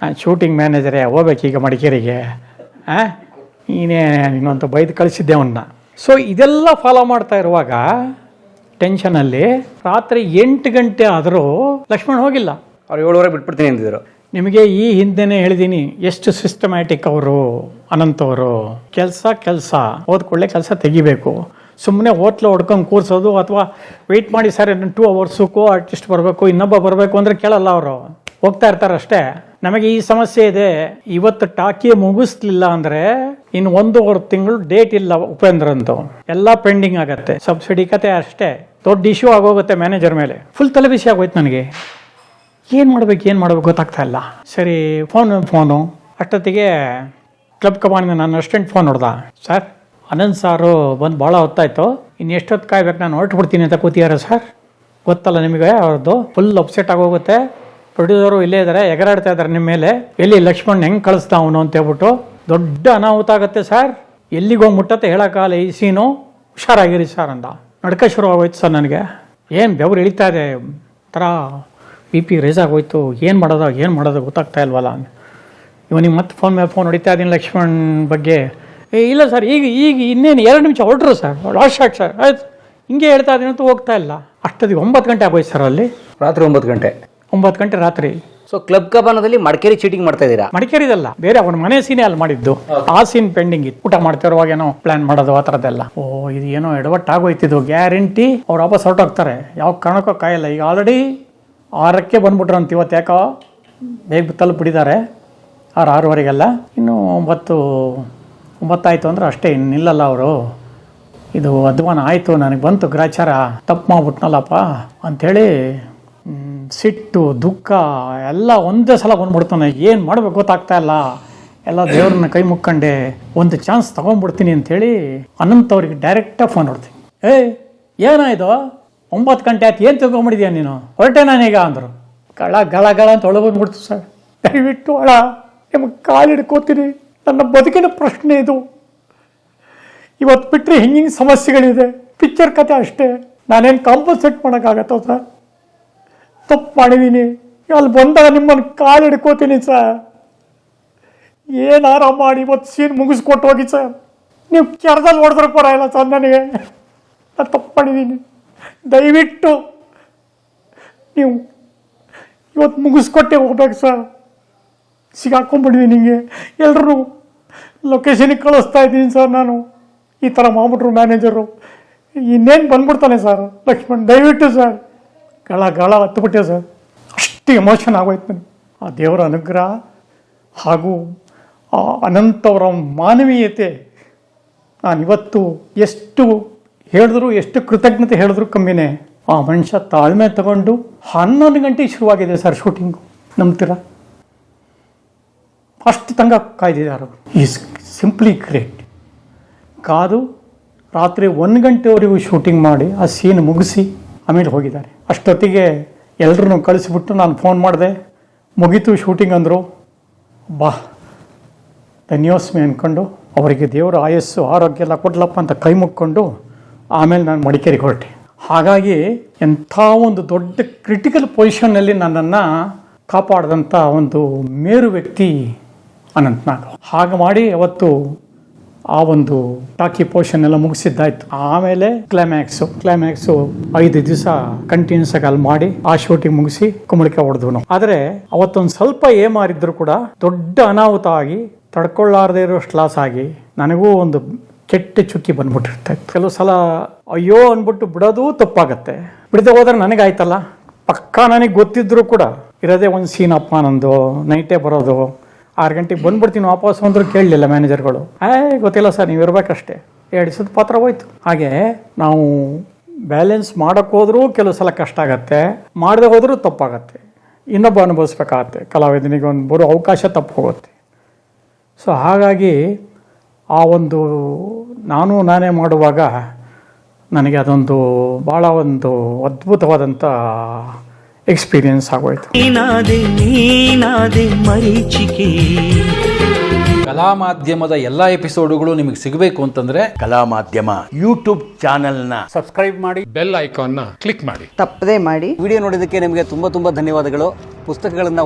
ನಾನು ಶೂಟಿಂಗ್ ಮ್ಯಾನೇಜರೇ, ಹೋಗ್ಬೇಕೀಗ ಮಡಿಕೇರಿಗೆ, ನೀನೇ ಇನ್ನೊಂದು ಬೈದು ಕಳಿಸಿದ್ದೆ ಅವನ್ನ. ಸೊ ಇದೆಲ್ಲ ಫಾಲೋ ಮಾಡ್ತಾ ಇರುವಾಗ ಟೆನ್ಷನಲ್ಲಿ ರಾತ್ರಿ 8 ಗಂಟೆ ಆದರೂ ಲಕ್ಷ್ಮಣ್ ಹೋಗಿಲ್ಲ. ಅವ್ರು 7:30 ಬಿಟ್ಬಿಡ್ತೀನಿ ಅಂದಿದ್ರು. ನಿಮಗೆ ಈ ಹಿಂದೆನೇ ಹೇಳಿದ್ದೀನಿ ಎಷ್ಟು ಸಿಸ್ಟಮ್ಯಾಟಿಕ್ ಅವರು ಅನಂತವರು. ಕೆಲಸ ಓದ್ಕೊಳ್ಳೆ ಕೆಲಸ ತೆಗಿಬೇಕು. ಸುಮ್ಮನೆ ಹೋಟ್ಲು ಹೊಡ್ಕೊಂಡು ಕೂರಿಸೋದು ಅಥವಾ ವೆಯ್ಟ್ ಮಾಡಿ ಸರ್ 2 ಅವರ್ಸು ಆರ್ಟಿಸ್ಟ್ ಬರಬೇಕು, ಇನ್ನೊಬ್ಬ ಬರಬೇಕು ಅಂದರೆ ಕೇಳಲ್ಲ ಅವರು, ಹೋಗ್ತಾ ಇರ್ತಾರೆ ಅಷ್ಟೇ. ನಮಗೆ ಈ ಸಮಸ್ಯೆ ಇದೆ. ಇವತ್ತು ಟಾಕಿ ಮುಗಿಸ್ಲಿಲ್ಲ ಅಂದರೆ ಇನ್ನು 1.5 ತಿಂಗಳು ಡೇಟ್ ಇಲ್ಲ ಉಪೇಂದ್ರಂದು, ಎಲ್ಲ ಪೆಂಡಿಂಗ್ ಆಗತ್ತೆ. ಸಬ್ಸಿಡಿ ಕತೆ ಅಷ್ಟೇ ದೊಡ್ಡ ಇಶ್ಯೂ ಆಗೋಗುತ್ತೆ ಮ್ಯಾನೇಜರ್ ಮೇಲೆ. ಫುಲ್ ತಲೆ ಬಿಸಿ ಆಗೋಯ್ತು ನನಗೆ. ಏನು ಮಾಡಬೇಕು ಗೊತ್ತಾಗ್ತಾ ಇಲ್ಲ. ಸರಿ ಫೋನು ಅಷ್ಟೊತ್ತಿಗೆ ಕ್ಲಬ್ ಕಮಾಂಡ್ ನನ್ನ ಅಸಿಸ್ಟೆಂಟ್ ಫೋನ್ ಹೊಡೆದ. ಸರ್ ಅನಂತ್ ಸಾರು ಬಂದು ಭಾಳ ಹೊತ್ತಾಯ್ತು, ಇನ್ನು ಎಷ್ಟೊತ್ತು ಕಾಯ್ಬೇಕು, ನಾನು ಹೊರಟ್ಬಿಡ್ತೀನಿ ಅಂತ ಕೂತಿದ್ದಾರೆ ಸರ್. ಗೊತ್ತಲ್ಲ ನಿಮಗೆ ಅವ್ರದ್ದು, ಫುಲ್ ಅಪ್ಸೆಟ್ ಆಗೋಗುತ್ತೆ. ಪ್ರೊಡ್ಯೂಸರು ಇಲ್ಲೇ ಇದ್ದಾರೆ, ಎಗರಾಡ್ತಾ ಇದ್ದಾರೆ ನಿಮ್ಮ ಮೇಲೆ. ಎಲ್ಲಿ ಲಕ್ಷ್ಮಣ್ ಹೆಂಗೆ ಕಳಿಸ್ತಾ ಅವನು ಅಂತ ಹೇಳ್ಬಿಟ್ಟು ದೊಡ್ಡ ಅನಾಹುತ ಆಗುತ್ತೆ ಸರ್, ಎಲ್ಲಿಗೆ ಹೋಗಿ ಮುಟ್ಟತ್ತೆ ಹೇಳೋಕ್ಕಾಗಲ್ಲ ಈ ಸೀನು, ಹುಷಾರಾಗಿರಿ ಸರ್ ಅಂದ. ನಡ್ಕ ಶುರು ಆಗೋಯ್ತು ಸರ್ ನನಗೆ. ಏನು ಬೆವರು ಇಳಿತಾ ಇದೆ, ಥರ BP ರೇಸ್ ಆಗೋಯ್ತು. ಏನು ಮಾಡೋದು ಗೊತ್ತಾಗ್ತಾ ಇಲ್ವಲ್ಲ. ಇವನಿಗೆ ಮತ್ತೆ ಫೋನ್ ಮೇಲೆ ಫೋನ್ ಹೊಡಿತಾ ಇದ್ದೀನಿ ಲಕ್ಷ್ಮಣ್ ಬಗ್ಗೆ. ಇಲ್ಲ ಸರ್, ಈಗ ಇನ್ನೇನು 2 ನಿಮಿಷ ಹೊರಟ್ರು ಸರ್, ಲಾಸ್ಟ್ ಶಾಟ್ ಸರ್, ಆಯ್ತು ಹಿಂಗೆ ಹೇಳ್ತಾ ಇದ್ದೀನಿ ಅಂತ ಹೋಗ್ತಾ ಇಲ್ಲ. ಅಷ್ಟೊತ್ತಿಗೆ 9 ಗಂಟೆ ಆಗೋಯ್ತು ಸರ್. ಅಲ್ಲಿ ರಾತ್ರಿ 9 ಗಂಟೆ. 9 ಗಂಟೆ ರಾತ್ರಿ. ಸೊ ಕ್ಲಬ್ ಕಬಾನದಲ್ಲಿ ಮಡಿಕೇರಿ ಚೀಟಿಂಗ್ ಮಾಡ್ತಾ ಇದ್ದೀರಾ? ಮಡಿಕೇರಿದಲ್ಲ, ಬೇರೆ ಅವನ ಮನೆ ಸೀನೇ ಅಲ್ಲಿ ಮಾಡಿದ್ದು. ಆ ಸೀನ್ ಪೆಂಡಿಂಗ್ ಇತ್ತು. ಊಟ ಮಾಡ್ತಿರುವಾಗ ಏನೋ ಪ್ಲಾನ್ ಮಾಡೋದು ಆ ಥರದ್ದೆಲ್ಲ. ಇದು ಏನೋ ಎಡವಟ್ಟಾಗೋಯ್ತಿದ್ದು. ಗ್ಯಾರಂಟಿ ಅವ್ರು ವಾಪಸ್ ಹೊರಟೋಗ್ತಾರೆ, ಯಾವ ಕಾರಣಕ್ಕೂ ಕಾಯಲ್ಲ. ಈಗ ಆಲ್ರೆಡಿ 6ಕ್ಕೆ ಬಂದ್ಬಿಟ್ರು ಅಂತ. ಇವತ್ತು ಯಾಕೋ ಬೇಗ ತಲುಪಿಬಿಟ್ಟಿದ್ದಾರೆ, 6:30 ಇನ್ನು 9 ಆಯಿತು ಅಂದರೆ ಅಷ್ಟೇ, ಇನ್ನು ನಿಲ್ಲಲ್ಲ ಅವರು. ಇದು ಅಧ್ವಾನ ಆಯಿತು, ನನಗೆ ಬಂತು ಗ್ರಾಚಾರ, ತಪ್ಪು ಮಾಡ್ಬಿಟ್ನಲ್ಲಪ್ಪ ಅಂಥೇಳಿ ಸಿಟ್ಟು ದುಃಖ ಎಲ್ಲ ಒಂದೇ ಸಲ ಬಂದ್ಬಿಡ್ತಾನೆ. ಏನು ಮಾಡಬೇಕು ಗೊತ್ತಾಗ್ತಾ ಇಲ್ಲ, ಎಲ್ಲ ದೇವ್ರನ್ನ ಕೈ ಮುಕ್ಕೊಂಡೆ ಒಂದು ಚಾನ್ಸ್ ತೊಗೊಂಡ್ಬಿಡ್ತೀನಿ ಅಂಥೇಳಿ ಅನಂತ್ ಅವ್ರಿಗೆ ಡೈರೆಕ್ಟಾಗಿ ಫೋನ್ ಹೊಡ್ತೀನಿ. ಏನಾಯ್ತು 9 ಗಂಟೆ ಆಯ್ತು, ಏನು ತಿಳ್ಕೊಂಬಿಡಿದ್ಯಾ ನೀನು, ಹೊರಟೆ ನಾನೀಗ ಅಂದರು. ಗಳ ಅಂತ ಒಳಗೆ ಬಂದ್ಬಿಡ್ತು ಸರ್. ದಯವಿಟ್ಟು ನಿಮಗೆ ಕಾಲು ಹಿಡ್ಕೋತೀನಿ, ನನ್ನ ಬದುಕಿನ ಪ್ರಶ್ನೆ ಇದು. ಇವತ್ತು ಬಿಟ್ಟರೆ ಹಿಂಗಿಂಗೆ ಸಮಸ್ಯೆಗಳಿದೆ, ಪಿಕ್ಚರ್ ಕತೆ ಅಷ್ಟೇ, ನಾನೇನು ಕಾಂಪನ್ಸೇಟ್ ಮಾಡೋಕ್ಕಾಗತ್ತೋ ಸರ್? ತಪ್ಪು ಮಾಡಿದ್ದೀನಿ, ಅಲ್ಲಿ ಬಂದಾಗ ನಿಮ್ಮನ್ನು ಕಾಲು ಹಿಡ್ಕೋತೀನಿ ಸರ್. ಏನಾರ ಮಾಡಿ ಇವತ್ತು ಸೀನ್ ಮುಗಿಸ್ಕೊಟ್ಟು ಹೋಗಿ ಸರ್. ನೀವು ಕೆರದಲ್ಲಿ ಹೊಡೆದ್ರೆ ಪರವಾಗಿಲ್ಲ ಸರ್, ನನಗೆ ನಾನು ತಪ್ಪು ಮಾಡಿದ್ದೀನಿ. ದಯವಿಟ್ಟು ನೀವು ಇವತ್ತು ಮುಗಿಸ್ಕೊಟ್ಟೆ ಹೋಗ್ಬೇಕು ಸರ್. ಸಿಗಾಕೊಂಡ್ಬಿಟ್ಟಿದ್ದೀನಿ ಹಿಂಗೆ, ಎಲ್ಲರೂ ಲೊಕೇಶನಿಗೆ ಕಳಿಸ್ತಾ ಇದ್ದೀನಿ ಸರ್. ನಾನು ಈ ಥರ ಮಾಡ್ಬಿಟ್ರು ಮ್ಯಾನೇಜರು, ಇನ್ನೇನು ಬಂದ್ಬಿಡ್ತಾನೆ ಸರ್ ಲಕ್ಷ್ಮಣ್, ದಯವಿಟ್ಟು ಸರ್. ಗಳ ಹತ್ತುಬಿಟ್ಟೆ ಸರ್. ಅಷ್ಟು ಎಮೋಷನ್ ಆಗೋಯ್ತು ನನಗೆ. ಆ ದೇವರ ಅನುಗ್ರಹ ಹಾಗೂ ಆ ಅನಂತವರ ಮಾನವೀಯತೆ, ನಾನಿವತ್ತು ಎಷ್ಟು ಹೇಳಿದ್ರು, ಎಷ್ಟು ಕೃತಜ್ಞತೆ ಹೇಳಿದ್ರು ಕಮ್ಮಿನೇ. ಆ ಮನುಷ್ಯ ತಾಳ್ಮೆ ತಗೊಂಡು 11 ಗಂಟೆಗೆ ಶುರುವಾಗಿದೆ ಸರ್ ಶೂಟಿಂಗು, ನಂಬ್ತೀರಾ? ಅಷ್ಟು ತನಕ ಕಾಯ್ದಿದ್ದಾರೆ. Is simply great. ಕಾದು ರಾತ್ರಿ 1 ಗಂಟೆವರೆಗೂ ಶೂಟಿಂಗ್ ಮಾಡಿ ಆ ಸೀನ್ ಮುಗಿಸಿ ಆಮೇಲೆ ಹೋಗಿದ್ದಾರೆ. ಅಷ್ಟೊತ್ತಿಗೆ ಎಲ್ಲರನ್ನೂ ಕಳಿಸ್ಬಿಟ್ಟು ನಾನು ಫೋನ್ ಮಾಡಿದೆ, ಮುಗೀತು ಶೂಟಿಂಗ್ ಅಂದರು. ಬಾ ಧನ್ಯೋಸ್ಮಿ ಅಂದ್ಕೊಂಡು ಅವರಿಗೆ ದೇವರ ಆಯಸ್ಸು ಆರೋಗ್ಯ ಎಲ್ಲ ಕೊಡ್ಲಪ್ಪ ಅಂತ ಕೈ ಮುಕ್ಕೊಂಡು ಆಮೇಲೆ ನಾನು ಮಡಿಕೇರಿಗೆ ಹೊರಟೆ. ಹಾಗಾಗಿ ಎಂಥ ಒಂದು ದೊಡ್ಡ ಕ್ರಿಟಿಕಲ್ ಪೊಸಿಷನ್ನಲ್ಲಿ ನನ್ನನ್ನು ಕಾಪಾಡಿದಂಥ ಒಂದು ಮೇರು ವ್ಯಕ್ತಿ ಅನಂತ್ನಾಗ್. ಹಾಗೆ ಮಾಡಿ ಅವತ್ತು ಆ ಒಂದು ಟಾಕಿ ಪೋರ್ಷನ್ ಎಲ್ಲ ಮುಗಿಸಿದ್ದಾಯ್ತು. ಆಮೇಲೆ ಕ್ಲೈಮ್ಯಾಕ್ಸು 5 ದಿವಸ ಕಂಟಿನ್ಯೂಸ್ ಆಗಿ ಅಲ್ಲಿ ಮಾಡಿ ಆ ಶೂಟಿಂಗ್ ಮುಗಿಸಿ ಕುಂಬಳಿಕೆ ಹೊಡೆದ್ವು ನಾವು. ಆದರೆ ಅವತ್ತೊಂದು ಸ್ವಲ್ಪ ಏಮಾರಿದ್ರು ಕೂಡ ದೊಡ್ಡ ಅನಾಹುತ ಆಗಿ ತಡ್ಕೊಳ್ಳಾರದೇ ಇರೋಷ್ಟು ಲಾಸ್ ಆಗಿ ನನಗೂ ಒಂದು ಕೆಟ್ಟ ಚುಕ್ಕಿ ಬಂದ್ಬಿಟ್ಟಿರ್ತಾ ಇತ್ತು. ಕೆಲವು ಸಲ ಅಯ್ಯೋ ಅಂದ್ಬಿಟ್ಟು ಬಿಡೋದು ತಪ್ಪಾಗತ್ತೆ, ಬಿಡದೆ ಹೋದ್ರೆ ನನಗಾಯ್ತಲ್ಲ ಪಕ್ಕಾ ನನಗೆ ಗೊತ್ತಿದ್ರು ಕೂಡ ಇರೋದೇ ಒಂದು ಸೀನ್ ಅಪ್ಪ ನಂದು, ನೈಟೇ ಬರೋದು, 6 ಗಂಟೆಗೆ ಬಂದ್ಬಿಡ್ತೀನಿ ವಾಪಸ್ ಅಂದರೂ ಕೇಳಲಿಲ್ಲ ಮ್ಯಾನೇಜರ್ಗಳು. ಗೊತ್ತಿಲ್ಲ ಸರ್ ನೀವು ಇರಬೇಕಷ್ಟೇ, 2 ದಿವಸದ ಪಾತ್ರ ಹೋಯ್ತು. ಹಾಗೆ ನಾವು ಬ್ಯಾಲೆನ್ಸ್ ಮಾಡೋಕ್ಕೆ ಹೋದ್ರೂ ಕೆಲವು ಸಲ ಕಷ್ಟ ಆಗತ್ತೆ, ಮಾಡದೆ ಹೋದರೂ ತಪ್ಪಾಗತ್ತೆ, ಇನ್ನೊಬ್ಬ ಅನುಭವಿಸ್ಬೇಕಾಗತ್ತೆ, ಕಲಾವಿದನಿಗೆ ಒಂದು ಬರೋ ಅವಕಾಶ ತಪ್ಪು ಹೋಗುತ್ತೆ. ಸೊ ಹಾಗಾಗಿ ಆ ಒಂದು ನಾನೇ ಮಾಡುವಾಗ ನನಗೆ ಅದೊಂದು ಭಾಳ ಒಂದು ಅದ್ಭುತವಾದಂಥ ಎಕ್ಸ್ಪೀರಿಯನ್ಸ್ ಆಗೋಯ್ತು. ಕಲಾ ಮಾಧ್ಯಮದ ಎಲ್ಲಾ ಎಪಿಸೋಡುಗಳು ನಿಮಗೆ ಸಿಗಬೇಕು ಅಂತಂದ್ರೆ ಕಲಾ ಮಾಧ್ಯಮ ಯೂಟ್ಯೂಬ್ ಚಾನೆಲ್ನ ಸಬ್ಸ್ಕ್ರೈಬ್ ಮಾಡಿ, ಬೆಲ್ ಐಕಾನ್ನ ಕ್ಲಿಕ್ ಮಾಡಿ, ತಪ್ಪದೇ ಮಾಡಿ. ವಿಡಿಯೋ ನೋಡಿದ್ದಕ್ಕೆ ನಿಮಗೆ ತುಂಬಾ ಧನ್ಯವಾದಗಳು. ಪುಸ್ತಕಗಳನ್ನ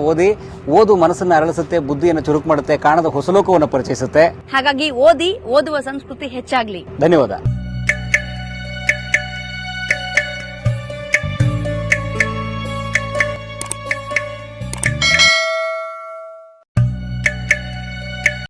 ಓದು ಮನಸ್ಸನ್ನು ಅರಳಿಸುತ್ತೆ, ಬುದ್ಧಿಯನ್ನು ಚುರುಕು ಮಾಡುತ್ತೆ, ಕಾಣದ ಹೊಸ ಲೋಕವನ್ನು ಪರಿಚಯಿಸುತ್ತೆ. ಹಾಗಾಗಿ ಓದುವ ಸಂಸ್ಕೃತಿ ಹೆಚ್ಚಾಗ್ಲಿ. ಧನ್ಯವಾದ.